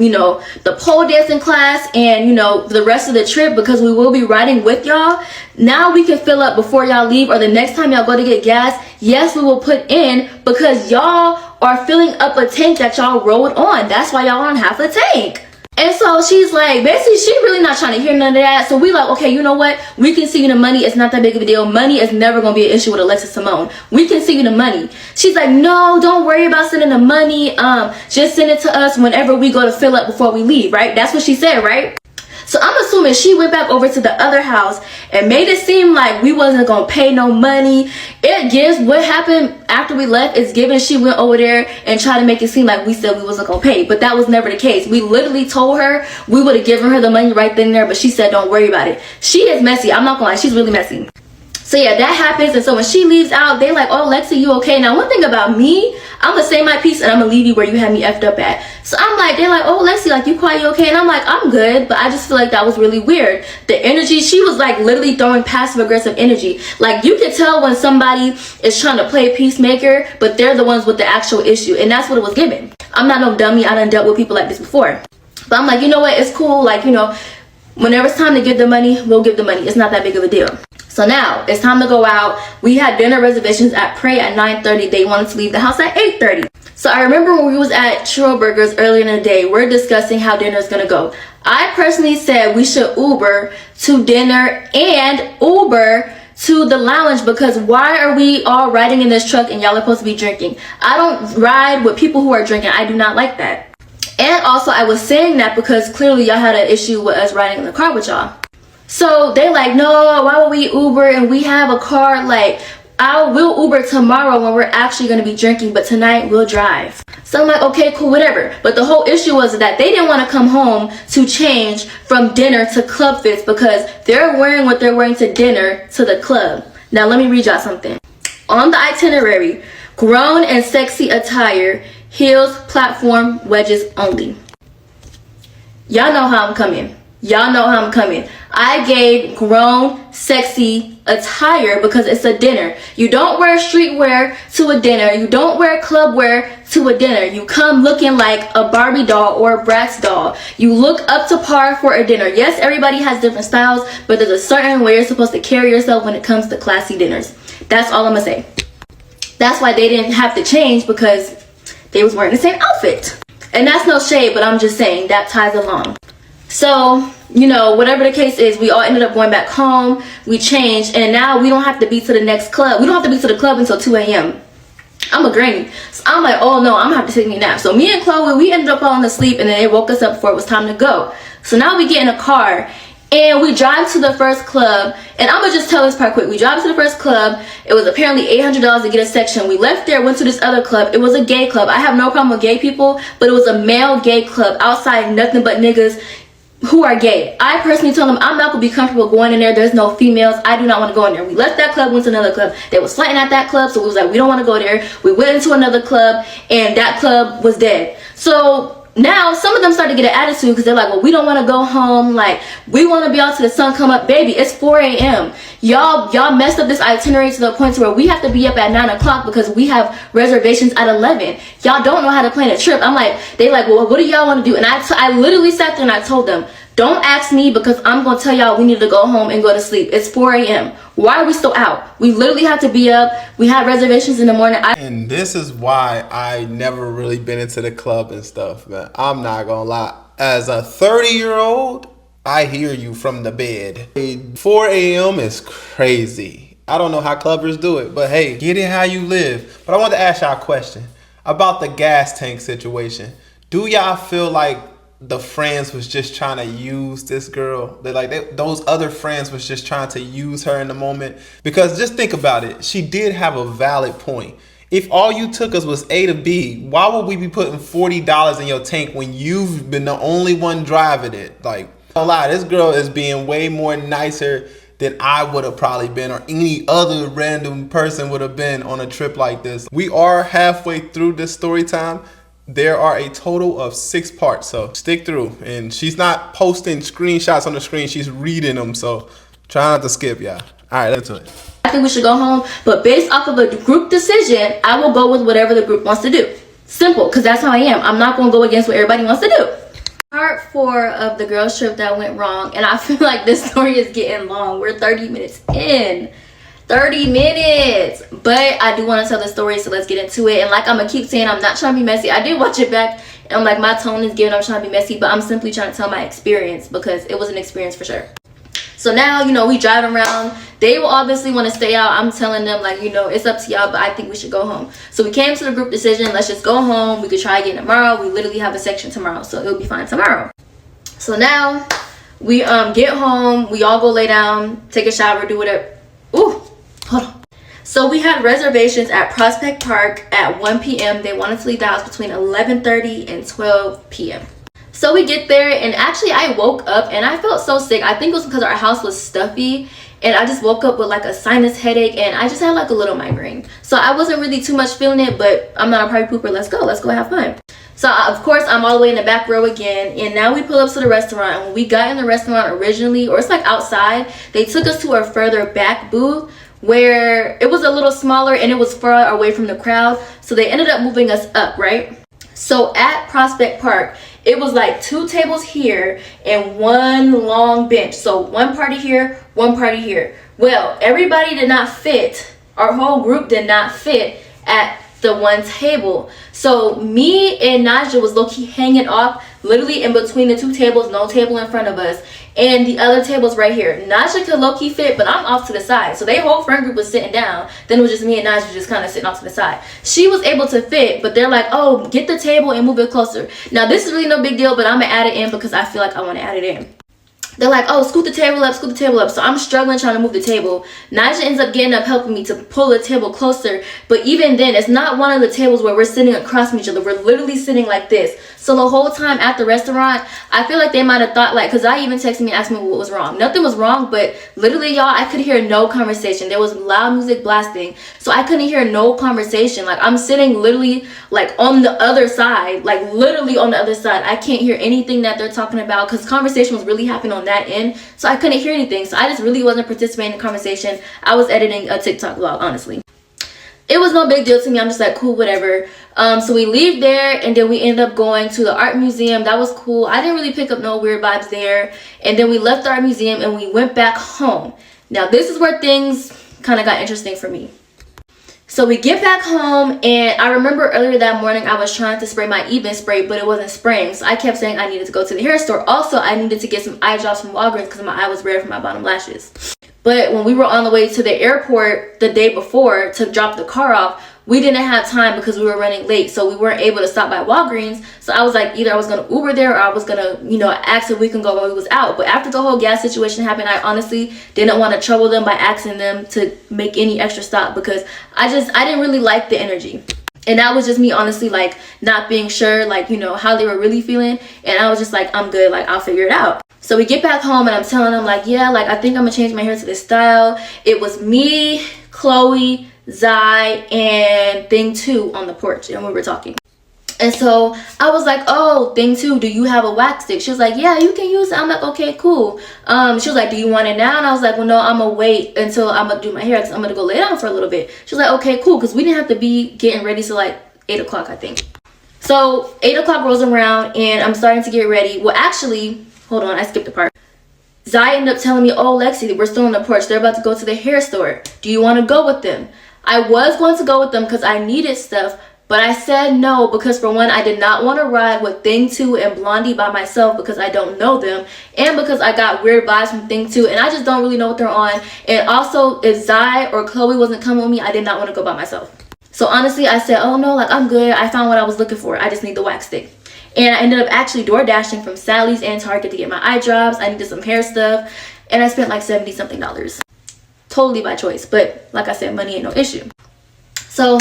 [SPEAKER 1] the pole dancing class and, the rest of the trip, because we will be riding with y'all, now we can fill up before y'all leave, or the next time y'all go to get gas, yes, we will put in, because y'all are filling up a tank that y'all rode on. That's why y'all on half a tank. And so she's like, basically, she really not trying to hear none of that. So we like, okay, you know what? We can see you the money. It's not that big of a deal. Money is never going to be an issue with Alexis Simone. We can see you the money. She's like, no, don't worry about sending the money. Just send it to us whenever we go to fill up before we leave, right? That's what she said, right? So I'm assuming she went back over to the other house and made it seem like we wasn't going to pay no money. It gives, what happened after we left is given she went over there and tried to make it seem like we said we wasn't going to pay. But that was never the case. We literally told her we would have given her the money right then and there, but she said don't worry about it. She is messy. I'm not going to lie. She's really messy. So yeah, that happens. And so when she leaves out, they like, oh, Lexi, you okay? Now, one thing about me, I'm going to say my piece and I'm going to leave you where you had me effed up at. So I'm like, they're like, oh, Lexi, like, you quiet, you okay? And I'm like, I'm good. But I just feel like that was really weird. The energy, she was like literally throwing passive aggressive energy. Like, you can tell when somebody is trying to play peacemaker, but they're the ones with the actual issue. And that's what it was given. I'm not no dummy. I done dealt with people like this before. But I'm like, you know what? It's cool. Like, whenever it's time to give the money, we'll give the money. It's not that big of a deal. So now it's time to go out. We had dinner reservations at Prey at 9:30. They wanted to leave the house at 8:30. So I remember when we was at Churro Burgers earlier in the day, we're discussing how dinner is going to go. I personally said we should Uber to dinner and Uber to the lounge, because why are we all riding in this truck and y'all are supposed to be drinking? I don't ride with people who are drinking. I do not like that. And also I was saying that because clearly y'all had an issue with us riding in the car with y'all. So they like, no, why would we Uber and we have a car? Like, we'll Uber tomorrow when we're actually going to be drinking, but tonight we'll drive. So I'm like, okay, cool, whatever. But the whole issue was that they didn't want to come home to change from dinner to club fits, because they're wearing what they're wearing to dinner to the club. Now let me read y'all something. On the itinerary, grown and sexy attire, heels, platform, wedges only. Y'all know how I'm coming. Y'all know how I'm coming. I gave grown, sexy attire because it's a dinner. You don't wear streetwear to a dinner. You don't wear club wear to a dinner. You come looking like a Barbie doll or a Bratz doll. You look up to par for a dinner. Yes, everybody has different styles, but there's a certain way you're supposed to carry yourself when it comes to classy dinners. That's all I'm gonna say. That's why they didn't have to change, because they was wearing the same outfit. And that's no shade, but I'm just saying that ties along. So, you know, whatever the case is, we all ended up going back home. We changed, and now we don't have to be to the next club. We don't have to be to the club until 2 a.m. I'm a granny. So I'm like, oh no, I'm gonna have to take me a nap. So me and Chloe, we ended up falling asleep, and then they woke us up before it was time to go. So now we get in a car, and we drive to the first club. And I'm gonna just tell this part quick. We drive to the first club. It was apparently $800 to get a section. We left there, went to this other club. It was a gay club. I have no problem with gay people, but it was a male gay club. Outside, nothing but niggas who are gay. I personally told them I'm not gonna be comfortable going in there. There's no females. I do not want to go in there. We left that club, went to another club. They was fighting at that club, so we was like, we don't want to go there. We went into another club, and that club was dead. So now some of them started to get an attitude, because they're like, well, we don't want to go home. Like, we want to be out till the sun come up. Baby, it's 4 a.m. Y'all messed up this itinerary to the point to where we have to be up at 9 o'clock because we have reservations at 11. Y'all don't know how to plan a trip. I'm like, they like, well, what do y'all want to do? And I literally sat there and I told them, don't ask me, because I'm going to tell y'all we need to go home and go to sleep. It's 4 a.m. Why are we still out? We literally have to be up. We had reservations in the morning.
[SPEAKER 2] And this is why I never really been into the club and stuff, man. I'm not gonna lie. As a 30-year-old, I hear you from the bed. 4 a.m. is crazy. I don't know how clubbers do it, but hey, get it how you live. But I want to ask y'all a question about the gas tank situation. Do y'all feel like the friends was just trying to use this girl? Those other friends was just trying to use her in the moment? Because just think about it. She did have a valid point. If all you took us was A to B, why would we be putting $40 in your tank when you've been the only one driving it? Like, don't lie, this girl is being way more nicer than I would have probably been, or any other random person would have been on a trip like this. We are halfway through this story time. There are a total of 6 parts, so stick through. And she's not posting screenshots on the screen, she's reading them, so try not to skip, y'all. All right, let's do it.
[SPEAKER 1] I think we should go home, but based off of a group decision, I will go with whatever the group wants to do. Simple, because that's how I am. I'm not going to go against what everybody wants to do. Part 4 of the girls trip that went wrong, and I feel like this story is getting long. We're 30 minutes in. 30 minutes, but I do want to tell the story, so let's get into it. And like I'm gonna keep saying, I'm not trying to be messy. I did watch it back, and I'm like, my tone is giving, I'm trying to be messy, but I'm simply trying to tell my experience, because it was an experience for sure. So now, you know, we driving around. They will obviously want to stay out. I'm telling them, like, you know, it's up to y'all, but I think we should go home. So we came to the group decision, let's just go home. We could try again tomorrow. We literally have a section tomorrow, so it'll be fine tomorrow. So now we get home, we all go lay down, take a shower, do whatever. Ooh, hold on. So we had reservations at Prospect Park at 1 p.m. They wanted to leave the house between 11:30 and 12 p.m. So we get there, and actually I woke up and I felt so sick. I think it was because our house was stuffy, and I just woke up with like a sinus headache, and I just had like a little migraine. So I wasn't really too much feeling it, but I'm not a party pooper. Let's go have fun. So of course I'm all the way in the back row again, and now we pull up to the restaurant. And when we got in the restaurant originally, or it's like outside, they took us to a further back booth where it was a little smaller and it was far away from the crowd. So they ended up moving us up, right? So at Prospect Park, it was like 2 tables here and 1 long bench. So 1 party here, 1 party here. Well, everybody did not fit. Our whole group did not fit at the 1 table. So me and Naja was low-key hanging off, literally in between the 2 tables, no table in front of us, and the other table's right here. Naja could low-key fit, but I'm off to the side. So their whole friend group was sitting down. Then it was just me and Naja just kind of sitting off to the side. She was able to fit, but they're like, oh, get the table and move it closer. Now this is really no big deal, but I'm gonna add it in because I feel like I want to add it in. they're like, oh, scoot the table up, scoot the table up. So I'm struggling trying to move the table. Naja ends up getting up helping me to pull the table closer. But even then, it's not one of the tables where we're sitting across from each other. We're literally sitting like this. So the whole time at the restaurant, I feel like they might have thought, like, because I even texted me and asked me what was wrong. Nothing was wrong, but literally, y'all, I could hear no conversation. There was loud music blasting. So I couldn't hear no conversation. Like, I'm sitting literally, like, on the other side. Like, literally on the other side. I can't hear anything that they're talking about because conversation was really happening on that end. So I couldn't hear anything. So I just really wasn't participating in conversation. I was editing a TikTok vlog, honestly. It was no big deal to me. I'm just like, cool, whatever. So we leave there, and then we end up going to the art museum. That was cool. I didn't really pick up no weird vibes there. And then we left the art museum and we went back home. Now this is where things kind of got interesting for me. So we get back home, and I remember earlier that morning I was trying to spray my Even spray, but it wasn't spraying. So I kept saying I needed to go to the hair store. Also, I needed to get some eye drops from Walgreens because my eye was red from my bottom lashes. But when we were on the way to the airport the day before to drop the car off, we didn't have time because we were running late. So we weren't able to stop by Walgreens. So I was like, either I was going to Uber there or I was going to, you know, ask if we can go while we was out. But after the whole gas situation happened, I honestly didn't want to trouble them by asking them to make any extra stop because I didn't really like the energy. And that was just me honestly, like, not being sure, like, you know, how they were really feeling. And I was just like, I'm good, like, I'll figure it out. So we get back home and I'm telling them, like, yeah, like, I think I'm gonna change my hair to this style. It was me, Chloe, Zai, and Thing 2 on the porch, and we were talking. And so I was like, oh, Thing 2, do you have a wax stick? She was like, yeah, you can use it. I'm like, okay, cool. She was like, do you want it now? And I was like, well, no, I'm gonna wait until I'm gonna do my hair because I'm gonna go lay down for a little bit. She was like, okay, cool, because we didn't have to be getting ready till like 8 o'clock, I think. So 8 o'clock rolls around and I'm starting to get ready. Well, actually, hold on, I skipped a part. Zai ended up telling me, oh, Lexi, we're still on the porch. They're about to go to the hair store. Do you want to go with them? I was going to go with them because I needed stuff, but I said no because, for one, I did not want to ride with Thing 2 and Blondie by myself because I don't know them, and because I got weird vibes from Thing 2 and I just don't really know what they're on. And also, if Zai or Chloe wasn't coming with me, I did not want to go by myself. So honestly, I said, oh no, like, I'm good. I found what I was looking for. I just need the wax stick. And I ended up actually door dashing from Sally's and Target to get my eye drops. I needed some hair stuff, and I spent like $70 something. Totally by choice, but like I said, money ain't no issue. So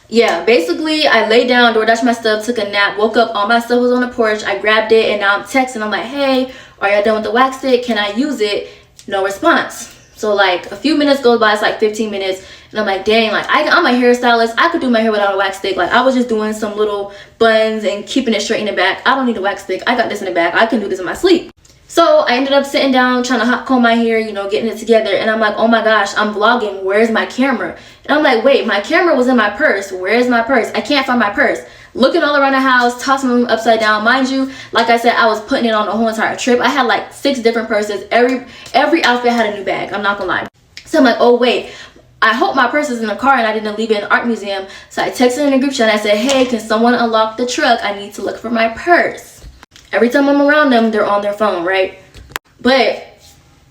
[SPEAKER 1] yeah, basically I laid down, door dashed my stuff, took a nap, woke up, all my stuff was on the porch. I grabbed it, and now I'm texting. I'm like, hey, are y'all done with the wax stick? Can I use it? No response. So like a few minutes goes by, it's like 15 minutes. And I'm like, dang, like, I'm a hairstylist. I could do my hair without a wax stick. Like, I was just doing some little buns and keeping it straight in the back. I don't need a wax stick. I got this in the back. I can do this in my sleep. So I ended up sitting down, trying to hot comb my hair, you know, getting it together. And I'm like, oh my gosh, I'm vlogging. Where's my camera? And I'm like, wait, my camera was in my purse. Where's my purse? I can't find my purse. Looking all around the house, tossing them upside down. Mind you, like I said, I was putting it on the whole entire trip. I had like 6 different purses. Every outfit had a new bag. I'm not gonna lie. So I'm like, oh wait, I hope my purse is in the car and I didn't leave it in the art museum. So I texted in a group chat and I said, hey, can someone unlock the truck? I need to look for my purse. Every time I'm around them, they're on their phone, right? But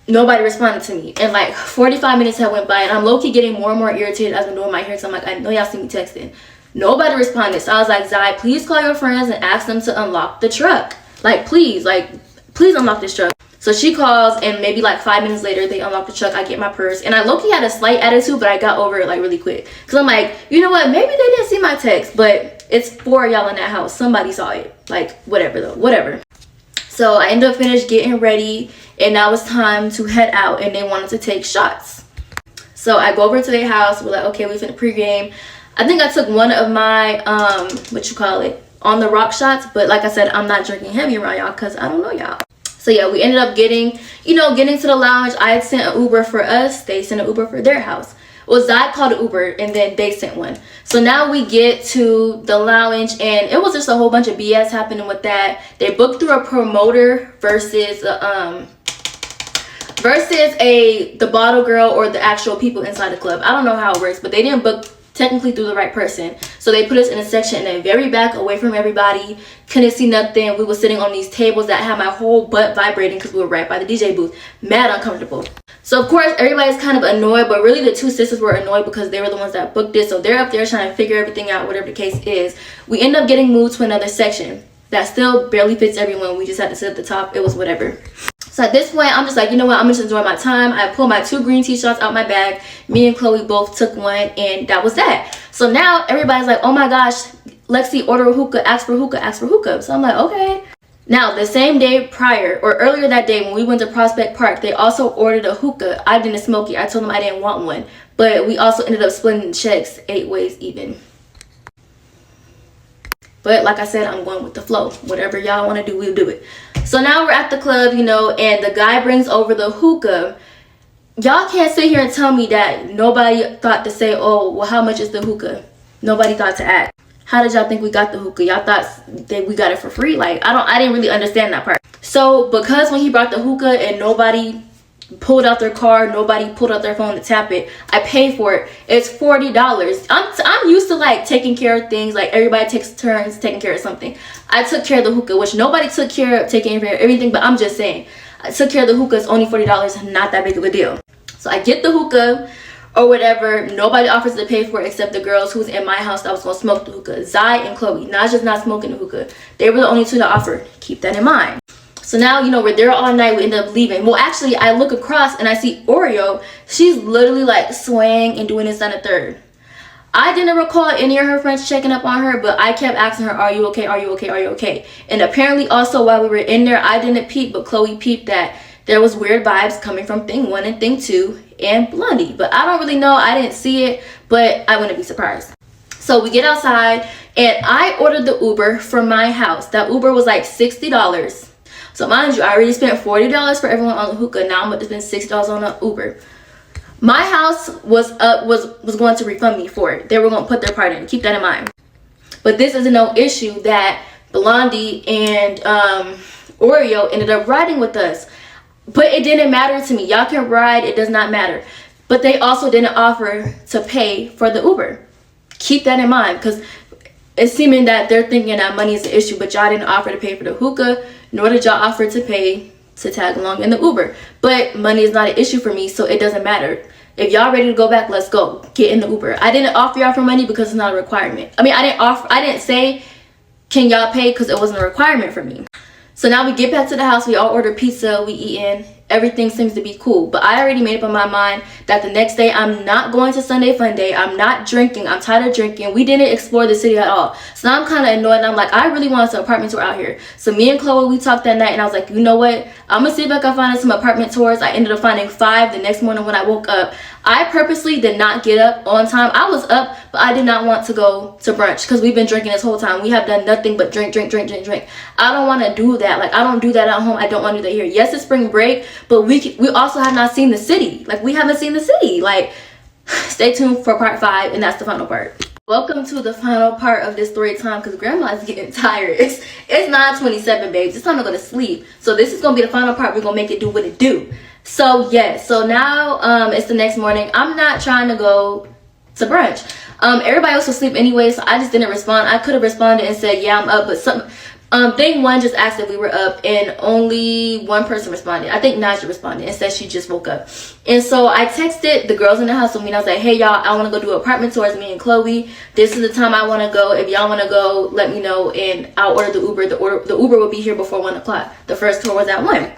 [SPEAKER 1] nobody responded to me. And like 45 minutes had went by, and I'm low-key getting more and more irritated as I'm doing my hair. So I'm like, I know y'all see me texting. Nobody responded. So I was like, Zai, please call your friends and ask them to unlock the truck. Like, please unlock this truck. So she calls, and maybe like 5 minutes later, they unlock the truck. I get my purse, and I low-key had a slight attitude, but I got over it like really quick. Cause I'm like, you know what? Maybe they didn't see my text, but it's 4 of y'all in that house. Somebody saw it. Like, whatever though, whatever. So I ended up finished getting ready, and now it's time to head out, and they wanted to take shots. So I go over to their house. We're like, okay, we finna pregame. I think I took one of my on the rock shots, but like I said, I'm not drinking heavy around y'all because I don't know y'all. So yeah, we ended up getting to the lounge. I had sent an Uber for us. They sent an Uber for their house. Well, Zai called an Uber, and then they sent one. So now we get to the lounge, and it was just a whole bunch of BS happening with that. They booked through a promoter versus the bottle girl or the actual people inside the club. I don't know how it works, but they didn't book technically through the right person. So they put us in a section in the very back, away from everybody. Couldn't see nothing. We were sitting on these tables that had my whole butt vibrating because we were right by the DJ booth. Mad uncomfortable. So of course everybody's kind of annoyed, but really the 2 sisters were annoyed because they were the ones that booked it. So they're up there trying to figure everything out, whatever the case is. We end up getting moved to another section that still barely fits everyone. We just had to sit at the top. It was whatever. So at this point, I'm just like, you know what, I'm just enjoying my time. I pulled my 2 green tea shots out my bag. Me and Chloe both took one, and that was that. So now everybody's like, oh my gosh, Lexi, order a hookah, ask for hookah, ask for hookah. So I'm like, okay. Now, the same day prior, or earlier that day when we went to Prospect Park, they also ordered a hookah. I didn't smoke it. I told them I didn't want one. But we also ended up splitting checks 8 ways even. But like I said, I'm going with the flow. Whatever y'all want to do, we'll do it. So now we're at the club, you know, and the guy brings over the hookah. Y'all can't sit here and tell me that nobody thought to say, oh, well, how much is the hookah? Nobody thought to ask. How did y'all think we got the hookah? Y'all thought that we got it for free? Like, I didn't really understand that part. So because when he brought the hookah and nobody pulled out their card, nobody pulled out their phone to tap it, I paid for it. It's $40. I'm used to like taking care of things, like everybody takes turns taking care of something. I took care of the hookah, which nobody took care of taking care of everything, but I'm just saying, I took care of the hookah. It's only $40, not that big of a deal. So I get the hookah or whatever. Nobody offers to pay for it except the girls who's in my house that was gonna smoke the hookah, Zai and Chloe. Naja's not smoking the hookah. They were the only 2 that offered. Keep that in mind. So now, you know, we're there all night. We end up leaving. Well, actually, I look across and I see Oreo. She's literally like swaying and doing this on a third. I didn't recall any of her friends checking up on her, but I kept asking her, are you okay? Are you okay? Are you okay? And apparently also while we were in there, I didn't peep, but Chloe peeped that there was weird vibes coming from thing 1 and thing 2 and Blondie. But I don't really know. I didn't see it, but I wouldn't be surprised. So we get outside and I ordered the Uber from my house. That Uber was like $60. So mind you, I already spent $40 for everyone on the hookah. Now I'm about to spend $60 on the Uber. My house was going to refund me for it. They were going to put their part in. Keep that in mind. But this is no issue that Blondie and Oreo ended up riding with us. But it didn't matter to me. Y'all can ride. It does not matter. But they also didn't offer to pay for the Uber. Keep that in mind, because it's seeming that they're thinking that money is the issue, but y'all didn't offer to pay for the hookah, nor did y'all offer to pay to tag along in the Uber. But money is not an issue for me, so it doesn't matter. If y'all ready to go back, let's go. Get in the Uber. I didn't offer y'all for money because it's not a requirement. I mean, I didn't say, can y'all pay, because it wasn't a requirement for me. So now we get back to the house. We all order pizza. We eat in. Everything seems to be cool. But I already made up in my mind that the next day I'm not going to Sunday Fun Day. I'm not drinking. I'm tired of drinking. We didn't explore the city at all. So now I'm kind of annoyed. And I'm like, I really want some apartment tour out here. So me and Chloe, we talked that night. And I was like, you know what? I'm going to see if I can find some apartment tours. I ended up finding 5 the next morning when I woke up. I purposely did not get up on time. I was up, but I did not want to go to brunch because we've been drinking this whole time. We have done nothing but drink. I don't want to do that. Like, I don't do that at home. I don't want to do that here. Yes, it's spring break, but we also have not seen the city. Like, we haven't seen the city. Like, stay tuned for part 5, and that's the final part. Welcome to the final part of this story time, because grandma's getting tired. It's 9:27, babes. It's time to go to sleep. So this is gonna be the final part. We're gonna make it do what it do. So yes, so now it's the next morning. I'm not trying to go to brunch. Everybody else was asleep anyway, so I just didn't respond. I could have responded and said, yeah, I'm up, but thing 1 just asked if we were up, and only 1 person responded. I think Naja responded and said she just woke up. And so I texted the girls in the house with me, and I was like, hey y'all, I want to go do apartment tours, me and Chloe. This is the time I want to go. If y'all want to go, let me know, and I'll order the Uber. The Uber will be here before 1 o'clock. The first tour was at 1.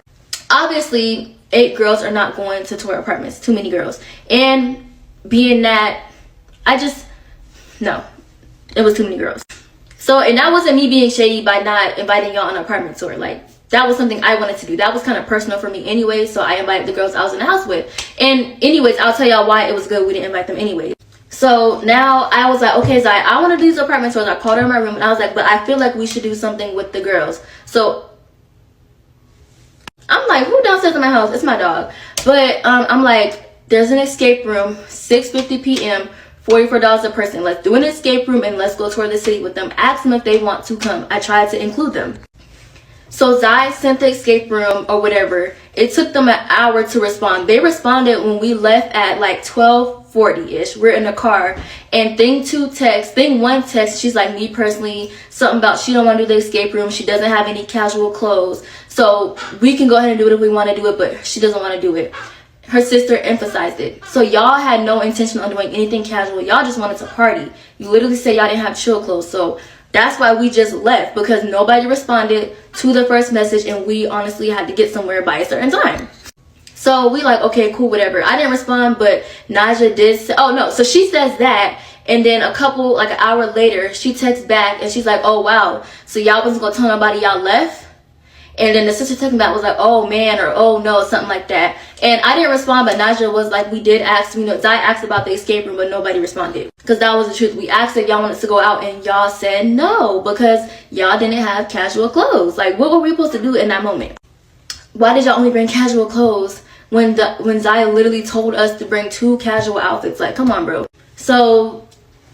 [SPEAKER 1] Obviously, 8 girls are not going to tour apartments. Too many girls. And being that, no, it was too many girls. So, and that wasn't me being shady by not inviting y'all on an apartment tour. Like, that was something I wanted to do. That was kind of personal for me anyway, so I invited the girls I was in the house with. And anyways, I'll tell y'all why it was good we didn't invite them anyway. So now I was like, okay, Zai, I want to do these apartment tours. I called her in my room and I was like, but I feel like we should do something with the girls. So I'm like, who downstairs in my house? It's my dog. But I'm like, there's an escape room, 6:50 p.m., $44 a person. Let's do an escape room and let's go tour the city with them. Ask them if they want to come. I tried to include them. So Zai sent the escape room or whatever. It took them an hour to respond. They responded when we left at like 12:40-ish. We're in the car. And thing 1 text, she's like, me personally, something about she don't want to do the escape room. She doesn't have any casual clothes. So we can go ahead and do it if we want to do it, but she doesn't want to do it. Her sister emphasized it. So y'all had no intention on doing anything casual. Y'all just wanted to party. You literally said y'all didn't have chill clothes. So That's why we just left, because nobody responded to the first message and we honestly had to get somewhere by a certain time. So we like, okay, cool, whatever. I didn't respond, but Naja did say, oh no, so she says that, and then like an hour later, she texts back and she's like, oh wow, so y'all wasn't gonna tell nobody y'all left? And then the sister texting back was like, oh man, or oh no, something like that. And I didn't respond, but Naja was like, we did ask, Zai asked about the escape room, but nobody responded. Because that was the truth. We asked if y'all wanted to go out and y'all said no, because y'all didn't have casual clothes. Like, what were we supposed to do in that moment? Why did y'all only bring casual clothes when Zaya literally told us to bring 2 casual outfits? Like, come on, bro. So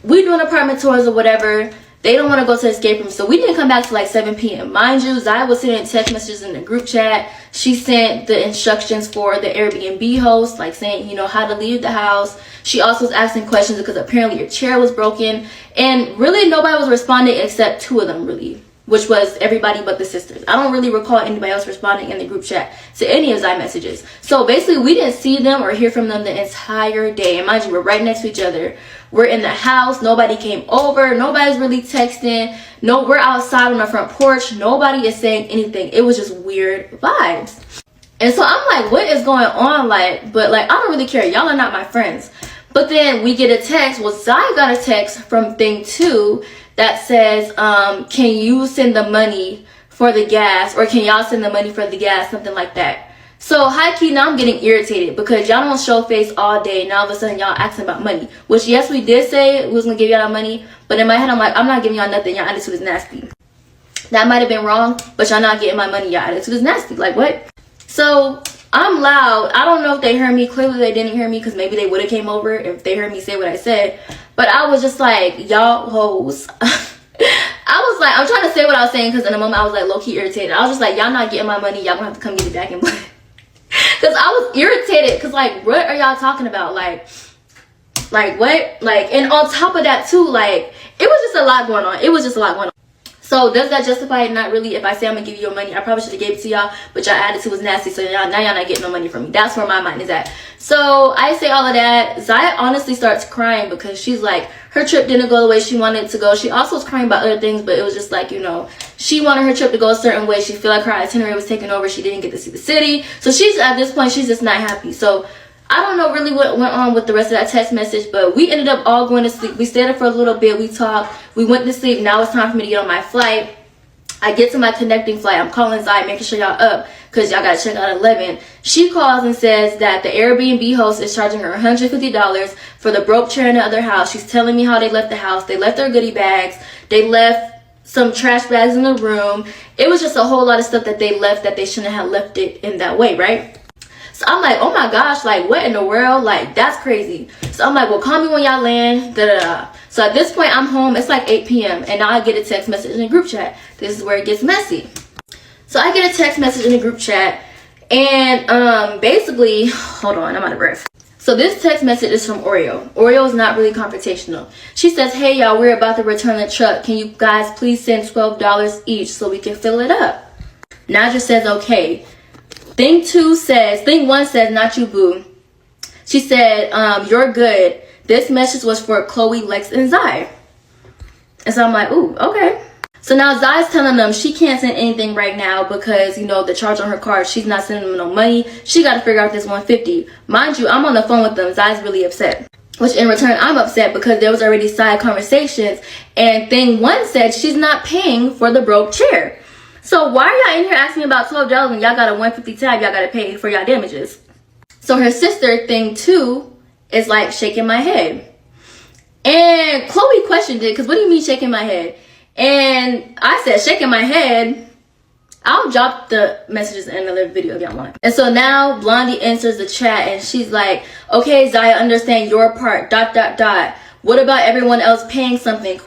[SPEAKER 1] we doing apartment tours or whatever. They don't want to go to the escape room, so we didn't come back till like 7 p.m. Mind you, Zaya was sending text messages in the group chat. She sent the instructions for the Airbnb host, like saying, how to leave the house. She also was asking questions because apparently your chair was broken. And really nobody was responding except 2 of them, really, which was everybody but the sisters. I don't really recall anybody else responding in the group chat to any of Zai messages. So basically we didn't see them or hear from them the entire day. And mind you, we're right next to each other. We're in the house. Nobody came over. Nobody's really texting. No, we're outside on the front porch. Nobody is saying anything. It was just weird vibes. And so I'm like, what is going on? But I don't really care. Y'all are not my friends. But then we get a text. Well, Zai got a text from thing 2 that says, can you send the money for the gas? Or can y'all send the money for the gas? Something like that. So high key, now I'm getting irritated because y'all don't show face all day. Now all of a sudden y'all asking about money, which yes, we did say we was gonna give y'all money, but in my head I'm like, I'm not giving y'all nothing. Y'all attitude is nasty. That might have been wrong, but y'all not getting my money. Y'all attitude is nasty. Like what? So I'm loud. I don't know if they heard me. Clearly they didn't hear me because maybe they would have came over if they heard me say what I said. But I was just like, y'all hoes. I was like, I'm trying to say what I was saying because in a moment I was like low key irritated. I was just like, y'all not getting my money. Y'all gonna have to come get it back in blood. Because I was irritated because like what are y'all talking about? Like what? And on top of that too, it was just a lot going on. So does that justify it? Not really. If I say I'm gonna give you your money, I probably should have gave it to y'all, but y'all attitude was nasty, so now y'all not getting no money from me. That's where my mind is at. So I say all of that. Zaya honestly starts crying because she's like, her trip didn't go the way she wanted it to go. She also was crying about other things, but it was just like, she wanted her trip to go a certain way. She feel like her itinerary was taken over. She didn't get to see the city. So she's at this point, she's just not happy. So I don't know really what went on with the rest of that text message, but we ended up all going to sleep. We stayed up for a little bit. We talked. We went to sleep. Now it's time for me to get on my flight. I get to my connecting flight. I'm calling Zai, making sure y'all up because y'all got to check out at 11. She calls and says that the Airbnb host is charging her $150 for the broke chair in the other house. She's telling me how they left the house. They left their goodie bags. They left some trash bags in the room. It was just a whole lot of stuff that they left that they shouldn't have left it in that way, right? So I'm like, oh my gosh, what in the world? That's crazy. So I'm like, well, call me when y'all land. So at this point, I'm home. It's like 8 p.m. And now I get a text message in the group chat. This is where it gets messy. So I get a text message in the group chat. And basically, hold on, I'm out of breath. So this text message is from Oreo. Oreo is not really confrontational. She says, hey, y'all, we're about to return the truck. Can you guys please send $12 each so we can fill it up? Naja says, okay. Thing 1 says, not you, boo. She said, you're good. This message was for Chloe, Lex, and Zai. And so I'm like, ooh, okay. So now Zai's telling them she can't send anything right now because, the charge on her card, she's not sending them no money. She got to figure out this $150. Mind you, I'm on the phone with them. Zai's really upset. Which in return, I'm upset because there was already side conversations. And thing 1 said she's not paying for the broke chair. So why are y'all in here asking me about $12 when y'all got a $150 tab y'all got to pay for y'all damages? So her sister, thing 2, is like shaking my head. And Chloe questioned it because what do you mean shaking my head? And I said, shaking my head. I'll drop the messages in another video if y'all want. And so now Blondie enters the chat and she's like, okay, Zaya, understand your part, ... What about everyone else paying something, ?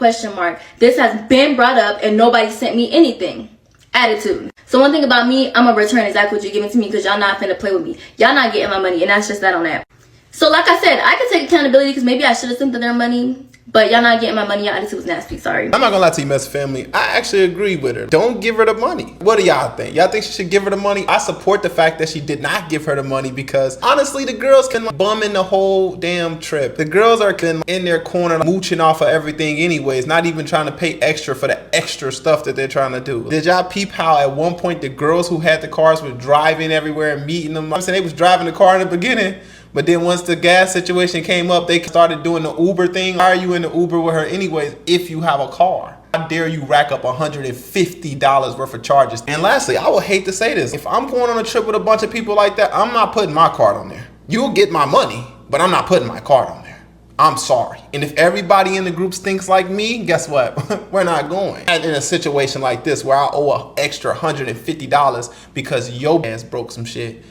[SPEAKER 1] This has been brought up and nobody sent me anything. Attitude. So one thing about me, I'm gonna return exactly what you're giving to me because y'all not finna play with me. Y'all not getting my money, and that's just that on that. So like I said, I can take accountability because maybe I should have sent them their money. But y'all not getting my money. Y'all attitude was nasty. Sorry.
[SPEAKER 2] I'm not gonna lie to you, Messy Family. I actually agree with her. Don't give her the money. What do y'all think? Y'all think she should give her the money? I support the fact that she did not give her the money because honestly, the girls can bum in the whole damn trip. The girls are in their corner mooching off of everything anyways, not even trying to pay extra for the extra stuff that they're trying to do. Did y'all peep how at one point the girls who had the cars were driving everywhere and meeting them? I'm saying they was driving the car in the beginning. But then once the gas situation came up, they started doing the Uber thing. Why are you in the Uber with her anyways if you have a car? How dare you rack up $150 worth of charges? And lastly, I would hate to say this. If I'm going on a trip with a bunch of people like that, I'm not putting my card on there. You'll get my money, but I'm not putting my card on there. I'm sorry. And if everybody in the groups thinks like me, guess what? We're not going. And in a situation like this where I owe an extra $150 because your ass broke some shit,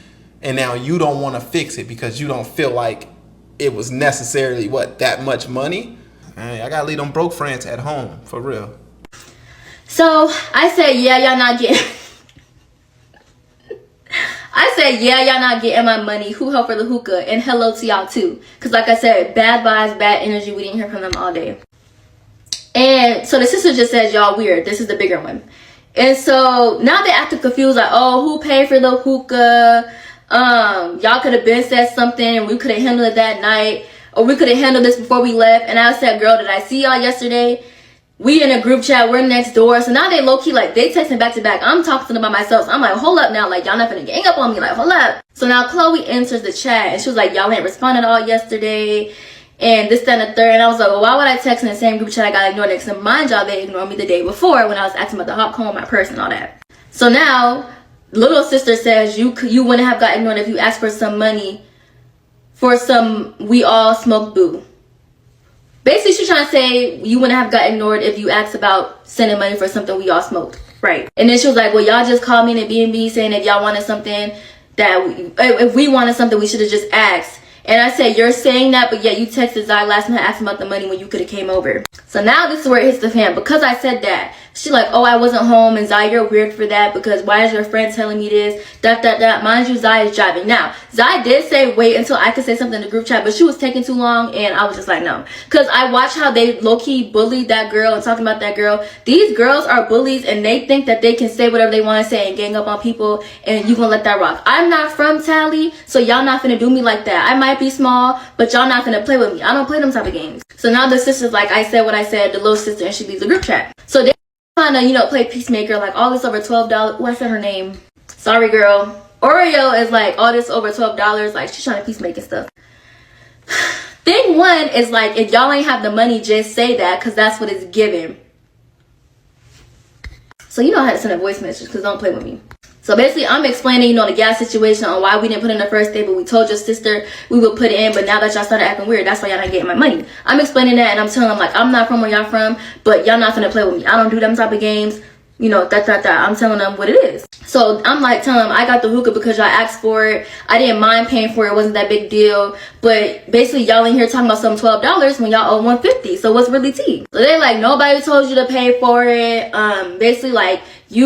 [SPEAKER 2] and now you don't want to fix it because you don't feel like it was necessarily, that much money? Hey, I gotta leave them broke friends at home, for real.
[SPEAKER 1] So, I said, yeah, y'all not getting... y'all not getting my money. Who helped for the hookah? And hello to y'all too. Because like I said, bad vibes, bad energy. We didn't hear from them all day. And so the sister just says, y'all weird. This is the bigger one. And so now they acting confused, like, oh, who paid for the hookah? Y'all could have been said something and we could have handled it that night, or we could have handled this before we left. And I said, girl, did I see y'all yesterday? We in a group chat, we're next door. So now they low-key, like, they texting back to back. I'm talking to them by myself. So I'm like, hold up now, like, y'all not finna gang up on me, like, hold up. So now Chloe enters the chat and she was like, y'all ain't responded all yesterday and this, that, and the third. And I was like, well, why would I text in the same group chat I got ignored next? And mind y'all, they ignored me the day before when I was asking about the hot comb, my purse and all that. So now little sister says you wouldn't have got ignored if you asked for some money for some we all smoke boo. Basically, she's trying to say you wouldn't have got ignored if you asked about sending money for something we all smoked. Right. And then she was like, well, y'all just called me in a B&B saying if y'all wanted something if we wanted something, we should have just asked. And I said, you're saying that, but yeah, you texted Zai last night asking about the money when you could have came over. So now this is where it hits the fan. Because I said that, she like, oh, I wasn't home, and Zai, you're weird for that, because why is your friend telling me this? Mind you, Zai is driving. Now, Zai did say wait until I could say something in the group chat, but she was taking too long, and I was just like, no. Because I watched how they low-key bullied that girl and talking about that girl. These girls are bullies, and they think that they can say whatever they want to say and gang up on people, and you gonna let that rock. I'm not from Tally, so y'all not finna do me like that. I might be small, but y'all not finna play with me. I don't play them type of games. So now the sister's like, I said what I said, the little sister, and she leaves the group chat. So they trying to, play peacemaker, like all this over $12. Oh, I said her name. Sorry, girl. Oreo is like all this over $12. Like she's trying to peacemake and stuff. Thing one is like, if y'all ain't have the money, just say that, because that's what it's given. So you know how to send a voice message, because don't play with me. So basically, I'm explaining, the gas situation on why we didn't put in the first day, but we told your sister we would put it in, but now that y'all started acting weird, that's why y'all not getting my money. I'm explaining that, and I'm telling them, like, I'm not from where y'all from, but y'all not finna play with me. I don't do them type of games, I'm telling them what it is. So I'm like telling them, I got the hookah because y'all asked for it. I didn't mind paying for it. It wasn't that big deal. But basically, y'all in here talking about some $12 when y'all owe $150. So what's really tea? So they're like, nobody told you to pay for it. Basically, like, we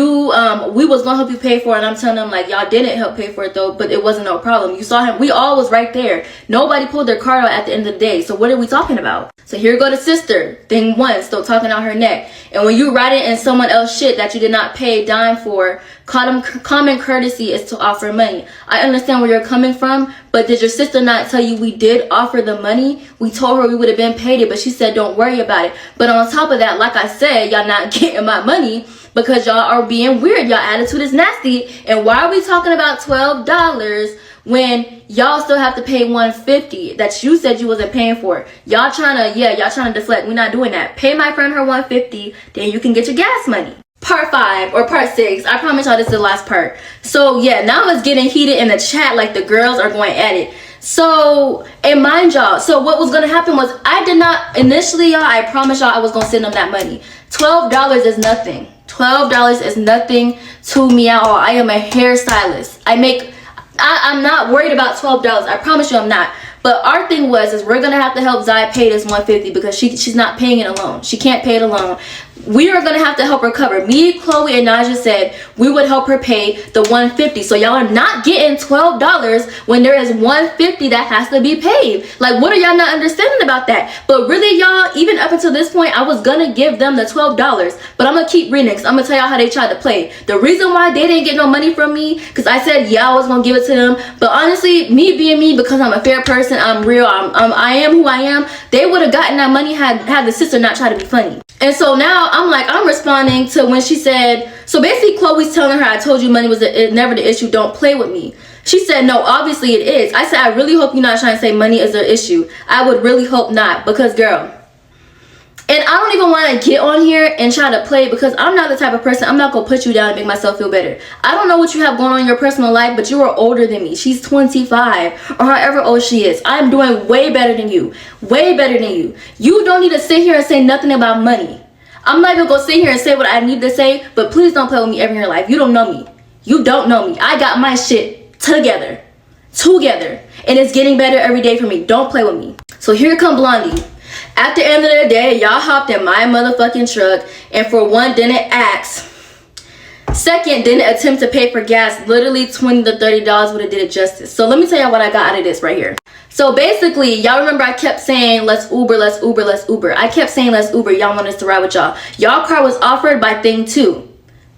[SPEAKER 1] was gonna help you pay for it. And I'm telling them, like, y'all didn't help pay for it though, but it wasn't no problem. You saw him. We all was right there. Nobody pulled their card out at the end of the day. So what are we talking about? So here go the sister. Thing one, still talking out her neck. And when you write it in someone else's shit that you did not pay a dime for, common courtesy is to offer money. I understand where you're coming from, but did your sister not tell you we did offer the money? We told her we would have been paid it, but she said don't worry about it. But on top of that, like I said, y'all not getting my money because y'all are being weird. Y'all attitude is nasty. And why are we talking about $12 when y'all still have to pay $150 that you said you wasn't paying for? Y'all trying to deflect. We're not doing that. Pay my friend her $150, then you can get your gas money. Part 5 or part 6. I promise y'all this is the last part. So yeah, now it's getting heated in the chat, like the girls are going at it. So, and mind y'all, so what was gonna happen was I did not initially, y'all, I promise y'all I was gonna send them that money. $12 is nothing. $12 is nothing to me at all. I am a hairstylist. I'm not worried about $12. I promise you I'm not. But our thing is we're gonna have to help Zai pay this $150 because she's not paying it alone. She can't pay it alone. we are gonna have to help her cover. Me, Chloe, and Naja said we would help her pay the $150. So y'all are not getting $12 when there is $150 that has to be paid. Like, what are y'all not understanding about that? But really, y'all, even up until this point, I was gonna give them the $12. But I'm gonna keep reading because I'm gonna tell y'all how they tried to play. The reason why they didn't get no money from me, because I said yeah, I was gonna give it to them. But honestly, me being me, because I'm a fair person, I'm real, I am who I am, they would have gotten that money had the sister not tried to be funny. And so now I'm responding to when she said, so basically Chloe's telling her, I told you money was never the issue, don't play with me. She said, no, obviously it is. I said, I really hope you're not trying to say money is the issue. I would really hope not, because girl, and I don't even want to get on here and try to play, because I'm not the type of person, I'm not going to put you down and make myself feel better. I don't know what you have going on in your personal life, but you are older than me. She's 25 or however old she is. I'm doing way better than you. Way better than you. You don't need to sit here and say nothing about money. I'm not even going to sit here and say what I need to say, but please don't play with me ever in your life. You don't know me. You don't know me. I got my shit together. And it's getting better every day for me. Don't play with me. So here come Blondie. At the end of the day, y'all hopped in my motherfucking truck, and for one, didn't ask. Second, didn't attempt to pay for gas. Literally $20 to $30 would have did it justice. So let me tell y'all what I got out of this right here. So basically, y'all remember I kept saying, let's Uber, let's Uber, let's Uber. I kept saying, let's Uber. Y'all want us to ride with y'all. Y'all car was offered by Thing 2.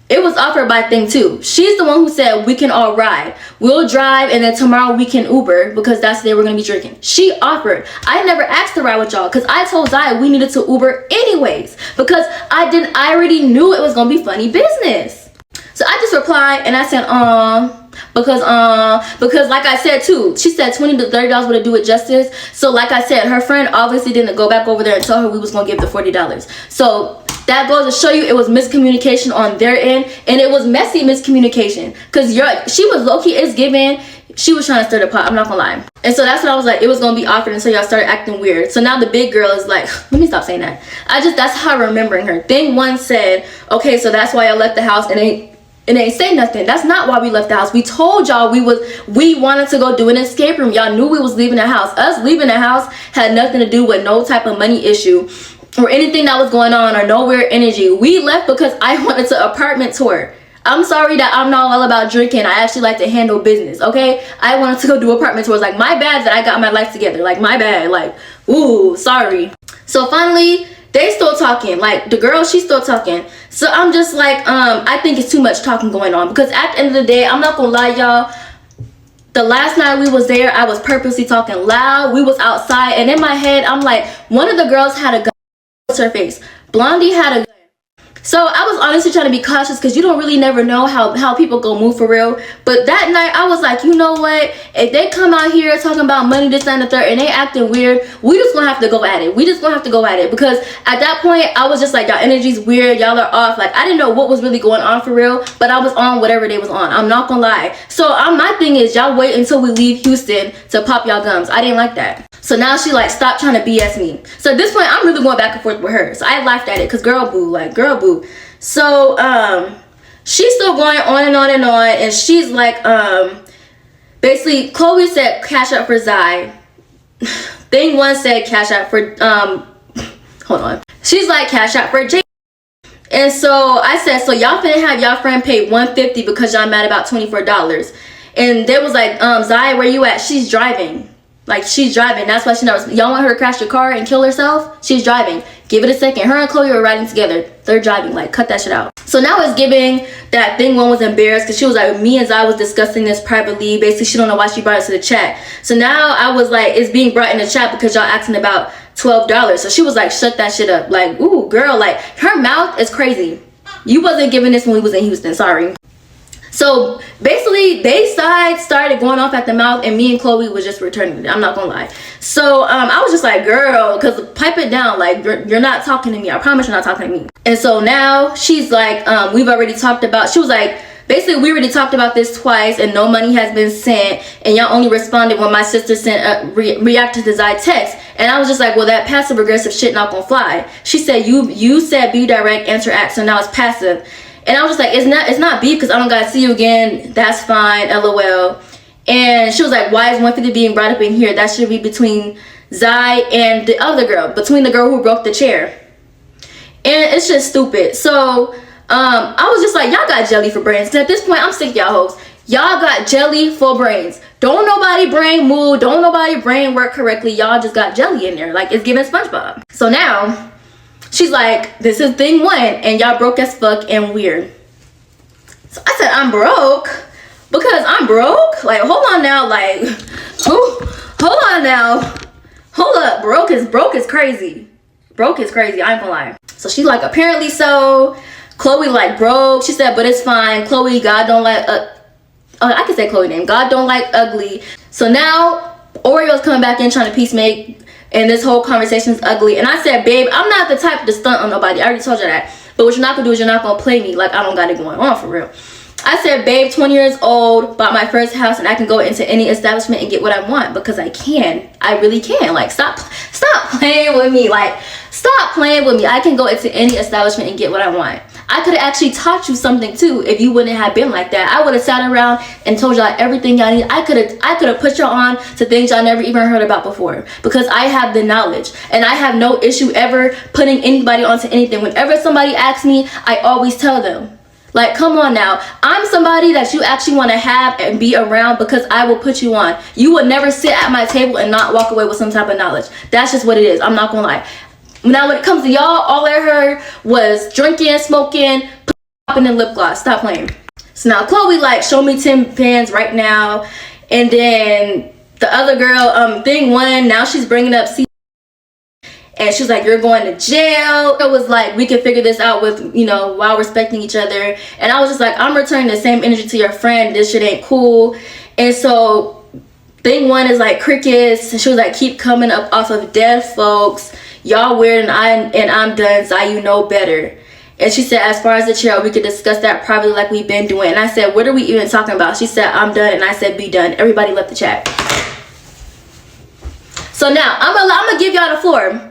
[SPEAKER 1] It was offered by Thing 2. She's the one who said we can all ride. We'll drive and then tomorrow we can Uber because that's the day we're going to be drinking. She offered. I never asked to ride with y'all because I told Zaya we needed to Uber anyways because I already knew it was going to be funny business. So I just replied and I said, because like I said too, she said $20 to $30 would do it justice. So like I said, her friend obviously didn't go back over there and tell her we was going to give the $40. So that goes to show you it was miscommunication on their end, and it was messy miscommunication because she was low-key is giving, she was trying to stir the pot, I'm not gonna lie. And so that's what I was like, it was gonna be offered until y'all started acting weird. So now the big girl is like, let me stop saying that. That's how I'm remembering her. Thing 1 said, okay, so that's why I left the house, and it ain't say nothing. That's not why we left the house. We told y'all we wanted to go do an escape room. Y'all knew we was leaving the house. Us leaving the house had nothing to do with no type of money issue or anything that was going on or no weird energy. We left because I wanted to apartment tour. I'm sorry that I'm not all about drinking. I actually like to handle business, okay? I wanted to go do apartment tours. Like, my bad that I got my life together. Like, my bad. Like, ooh, sorry. So finally, they still talking. Like, the girl, she's still talking. So I'm just like, I think it's too much talking going on. Because at the end of the day, I'm not gonna lie, y'all. The last night we was there, I was purposely talking loud. We was outside. And in my head, I'm like, one of the girls had a gun. Her face. Blondie had a gun. So I was honestly trying to be cautious because you don't really never know how people go move for real. But that night I was like, you know what? If they come out here talking about money, this, and the third, and they acting weird, we just gonna have to go at it. We just gonna have to go at it. Because at that point, I was just like, y'all energy's weird. Y'all are off. Like, I didn't know what was really going on for real. But I was on whatever they was on. I'm not gonna lie. So my thing is, y'all wait until we leave Houston to pop y'all gums. I didn't like that. So now she like, stop trying to BS me. So at this point, I'm really going back and forth with her. So I laughed at it because girl boo, like girl boo. So she's still going on and on and on. And she's like, basically Chloe said cash out for Zai. Thing 1 said cash out for, hold on. She's like cash out for Jay. And so I said, so y'all finna have y'all friend pay $150 because y'all mad about $24. And they was like, Zai, where you at? She's driving. Like, she's driving. That's why she never. Y'all want her to crash your car and kill herself? She's driving. Give it a second. Her and Chloe were riding together. They're driving. Like, cut that shit out. So now it's giving that Thing 1 was embarrassed because she was like, me and Zai was discussing this privately. Basically, she don't know why she brought it to the chat. So now I was like, it's being brought in the chat because y'all asking about $12. So she was like, shut that shit up. Like, ooh, girl, like, her mouth is crazy. You wasn't giving this when we was in Houston. Sorry. So basically, they started going off at the mouth, and me and Chloe was just returning it. I'm not gonna lie. So I was just like, girl, because pipe it down. Like, you're not talking to me. I promise you're not talking to me. And so now she's like, we've already talked about. She was like, basically, we already talked about this twice, and no money has been sent, and y'all only responded when my sister sent reacted to Zai text. And I was just like, well, that passive aggressive shit not gonna fly. She said, you said be direct, answer act, so now it's passive. And I was just like, it's not beef because I don't gotta see you again. That's fine, LOL. And she was like, why is 150 being brought up in here? That should be between Zai and the other girl, between the girl who broke the chair. And it's just stupid. So I was just like, y'all got jelly for brains. At this point, I'm sick of y'all hoes. Y'all got jelly for brains. Don't nobody brain move. Don't nobody brain work correctly. Y'all just got jelly in there. Like, it's giving SpongeBob. So now, she's like, this is thing 1, and y'all broke as fuck and weird. So I said, I'm broke? Because I'm broke? Like, hold on now. Like, hold on now. Hold up. Broke is crazy. Broke is crazy. I ain't gonna lie. So she's like, apparently so. Chloe like, broke. She said, but it's fine. Chloe, God don't like... I can say Chloe's name. God don't like ugly. So now Oreo's coming back in trying to peace make, and this whole conversation is ugly. And I said, babe, I'm not the type to stunt on nobody. I already told you that. But what you're not gonna do is you're not gonna play me like I don't got it going on for real. I said, babe, 20 years old, bought my first house, and I can go into any establishment and get what I want because I can. I really can. Like, stop playing with me. Like, stop playing with me. I can go into any establishment and get what I want. I could have actually taught you something too if you wouldn't have been like that. I would have sat around and told y'all everything y'all need. I could have put y'all on to things y'all never even heard about before because I have the knowledge, and I have no issue ever putting anybody onto anything. Whenever somebody asks me, I always tell them. Like, come on now. I'm somebody that you actually want to have and be around because I will put you on. You would never sit at my table and not walk away with some type of knowledge. That's just what it is. I'm not gonna lie. Now when it comes to y'all, all I heard was drinking, smoking, popping, and lip gloss. Stop playing. So now Chloe like, show me 10 pens right now. And then the other girl, thing 1, now she's bringing up and she's like, you're going to jail. It was like, we can figure this out with, you know, while respecting each other. And I was just like, I'm returning the same energy to your friend. This shit ain't cool. And so thing 1 is like crickets. And she was like, keep coming up off of death, folks. Y'all weird and I'm done. Zai, you know better. And she said, as far as the chair, we could discuss that privately like we've been doing. And I said, what are we even talking about? She said, I'm done. And I said, be done. Everybody left the chat. So now I'm gonna give y'all the floor.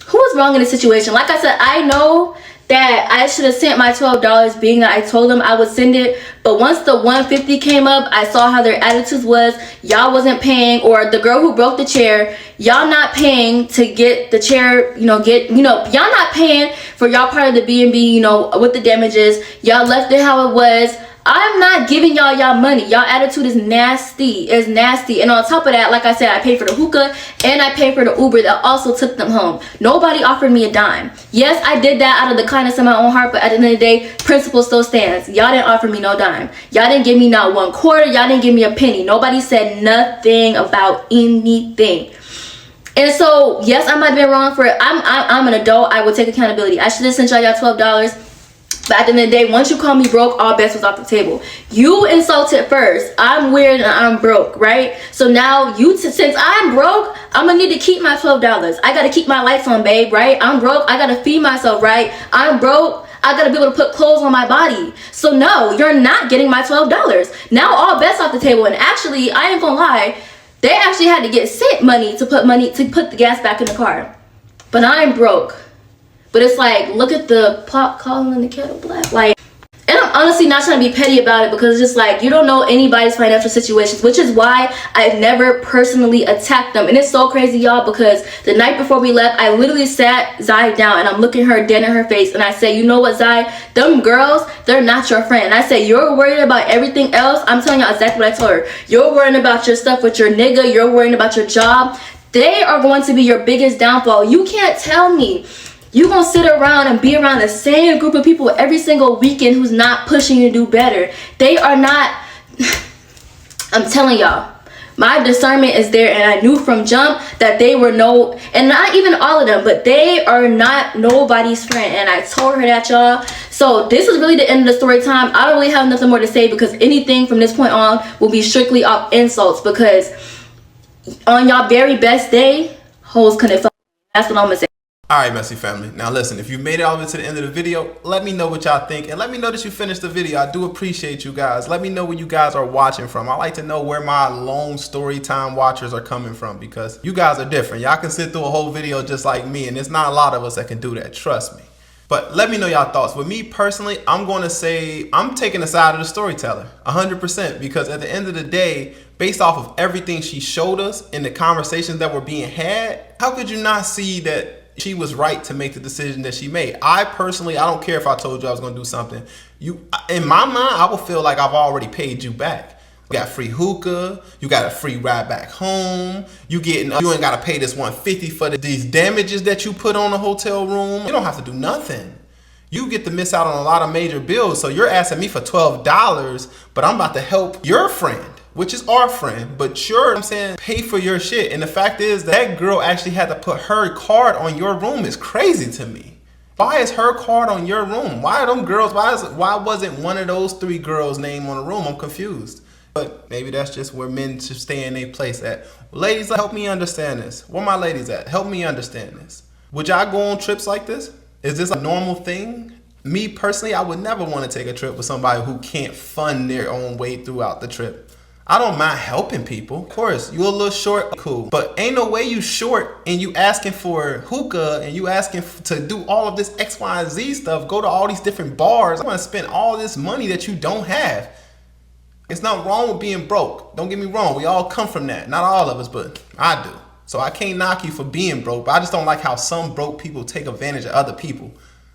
[SPEAKER 1] Who was wrong in this situation? Like I said, I know that I should have sent my $12, being that I told them I would send it. But once the $150 came up, I saw how their attitudes was. Y'all wasn't paying, or the girl who broke the chair, y'all not paying to get the chair, y'all not paying for y'all part of the B&B, with the damages. Y'all left it how it was. I'm not giving y'all money. Y'all attitude is nasty. It's nasty. And on top of that, like I said, I paid for the hookah and I paid for the Uber that also took them home. Nobody offered me a dime. Yes, I did that out of the kindness of my own heart, but at the end of the day, principle still stands. Y'all didn't offer me no dime. Y'all didn't give me not one quarter. Y'all didn't give me a penny. Nobody said nothing about anything. And so, yes, I might have been wrong for it. I'm an adult. I will take accountability. I should have sent y'all $12. But at the end of the day, once you call me broke, all bets was off the table. You insulted first. I'm weird and I'm broke, right? So now since I'm broke, I'm gonna need to keep my $12. I gotta keep my lights on, babe, right? I'm broke. I gotta feed myself, right? I'm broke. I gotta be able to put clothes on my body. So no, you're not getting my $12. Now all bets off the table. And actually, I ain't gonna lie, they actually had to get sent money to put the gas back in the car. But I'm broke. But it's like, look at the pot calling in the kettle black. Like, and I'm honestly not trying to be petty about it because it's just like, you don't know anybody's financial situations, which is why I've never personally attacked them. And it's so crazy, y'all, because the night before we left, I literally sat Zai down and I'm looking her dead in her face. And I said, you know what, Zai? Them girls, they're not your friend. And I said, you're worried about everything else. I'm telling y'all exactly what I told her. You're worrying about your stuff with your nigga. You're worrying about your job. They are going to be your biggest downfall. You can't tell me you gonna sit around and be around the same group of people every single weekend who's not pushing you to do better. They are not. I'm telling y'all, my discernment is there, and I knew from jump that they were and not even all of them, but they are not nobody's friend. And I told her that, y'all. So this is really the end of the story time. I don't really have nothing more to say because anything from this point on will be strictly off insults, because on y'all very best day, hoes couldn't fuck. That's what I'm gonna say.
[SPEAKER 2] Alright, Messy family. Now listen, if you made it all the way to the end of the video, let me know what y'all think, and let me know that you finished the video. I do appreciate you guys. Let me know where you guys are watching from. I like to know where my lone story time watchers are coming from, because you guys are different. Y'all can sit through a whole video just like me, and there's not a lot of us that can do that, trust me. But let me know y'all thoughts. With me personally, I'm going to say I'm taking the side of the storyteller 100%, because at the end of the day, based off of everything she showed us in the conversations that were being had, how could you not see that she was right to make the decision that she made. I personally, I don't care if I told you I was going to do something. In my mind, I would feel like I've already paid you back. You got free hookah, you got a free ride back home, you ain't got to pay this $150 for these damages that you put on the hotel room. You don't have to do nothing. You get to miss out on a lot of major bills. So you're asking me for $12, but I'm about to help your friend, which is our friend, but I'm saying, pay for your shit. And the fact is that girl actually had to put her card on your room is crazy to me. Why is her card on your room? Why are them girls, why wasn't one of those 3 girls' name on the room? I'm confused. But maybe that's just where men should stay in their place at. Ladies, help me understand this. Where my ladies at? Help me understand this. Would y'all go on trips like this? Is this a normal thing? Me personally, I would never want to take a trip with somebody who can't fund their own way throughout the trip. I don't mind helping people. Of course, you a little short, cool. But ain't no way you short and you asking for hookah and you asking to do all of this X, Y, and Z stuff, go to all these different bars. I want to spend all this money that you don't have. It's not wrong with being broke. Don't get me wrong. We all come from that. Not all of us, but I do. So I can't knock you for being broke, but I just don't like how some broke people take advantage of other people.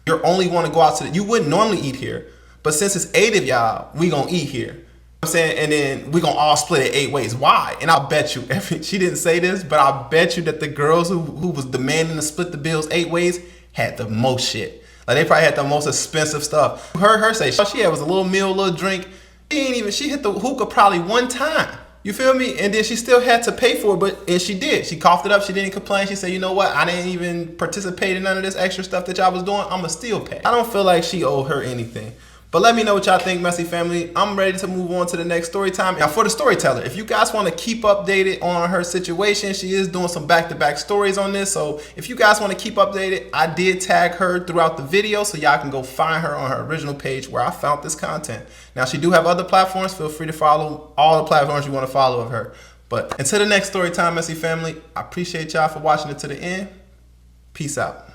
[SPEAKER 2] You only want to go out you wouldn't normally eat here, but since it's 8 of y'all, we gonna eat here. You know what I'm saying? And then we gonna all split it 8 ways. Why? And I'll bet you, she didn't say this, but I'll bet you that the girls who was demanding to split the bills 8 ways had the most shit. Like they probably had the most expensive stuff. You heard her say she had was a little meal, a little drink. She hit the hookah probably 1 time. You feel me? And then she still had to pay for it, and she did. She coughed it up. She didn't complain. She said, you know what? I didn't even participate in none of this extra stuff that y'all was doing. I'ma still pay. I don't feel like she owed her anything. But let me know what y'all think, Messy family. I'm ready to move on to the next story time. Now for the storyteller, if you guys want to keep updated on her situation, she is doing some back-to-back stories on this. So if you guys want to keep updated, I did tag her throughout the video so y'all can go find her on her original page where I found this content. Now she do have other platforms. Feel free to follow all the platforms you want to follow of her. But until the next story time, Messy family, I appreciate y'all for watching it to the end. Peace out.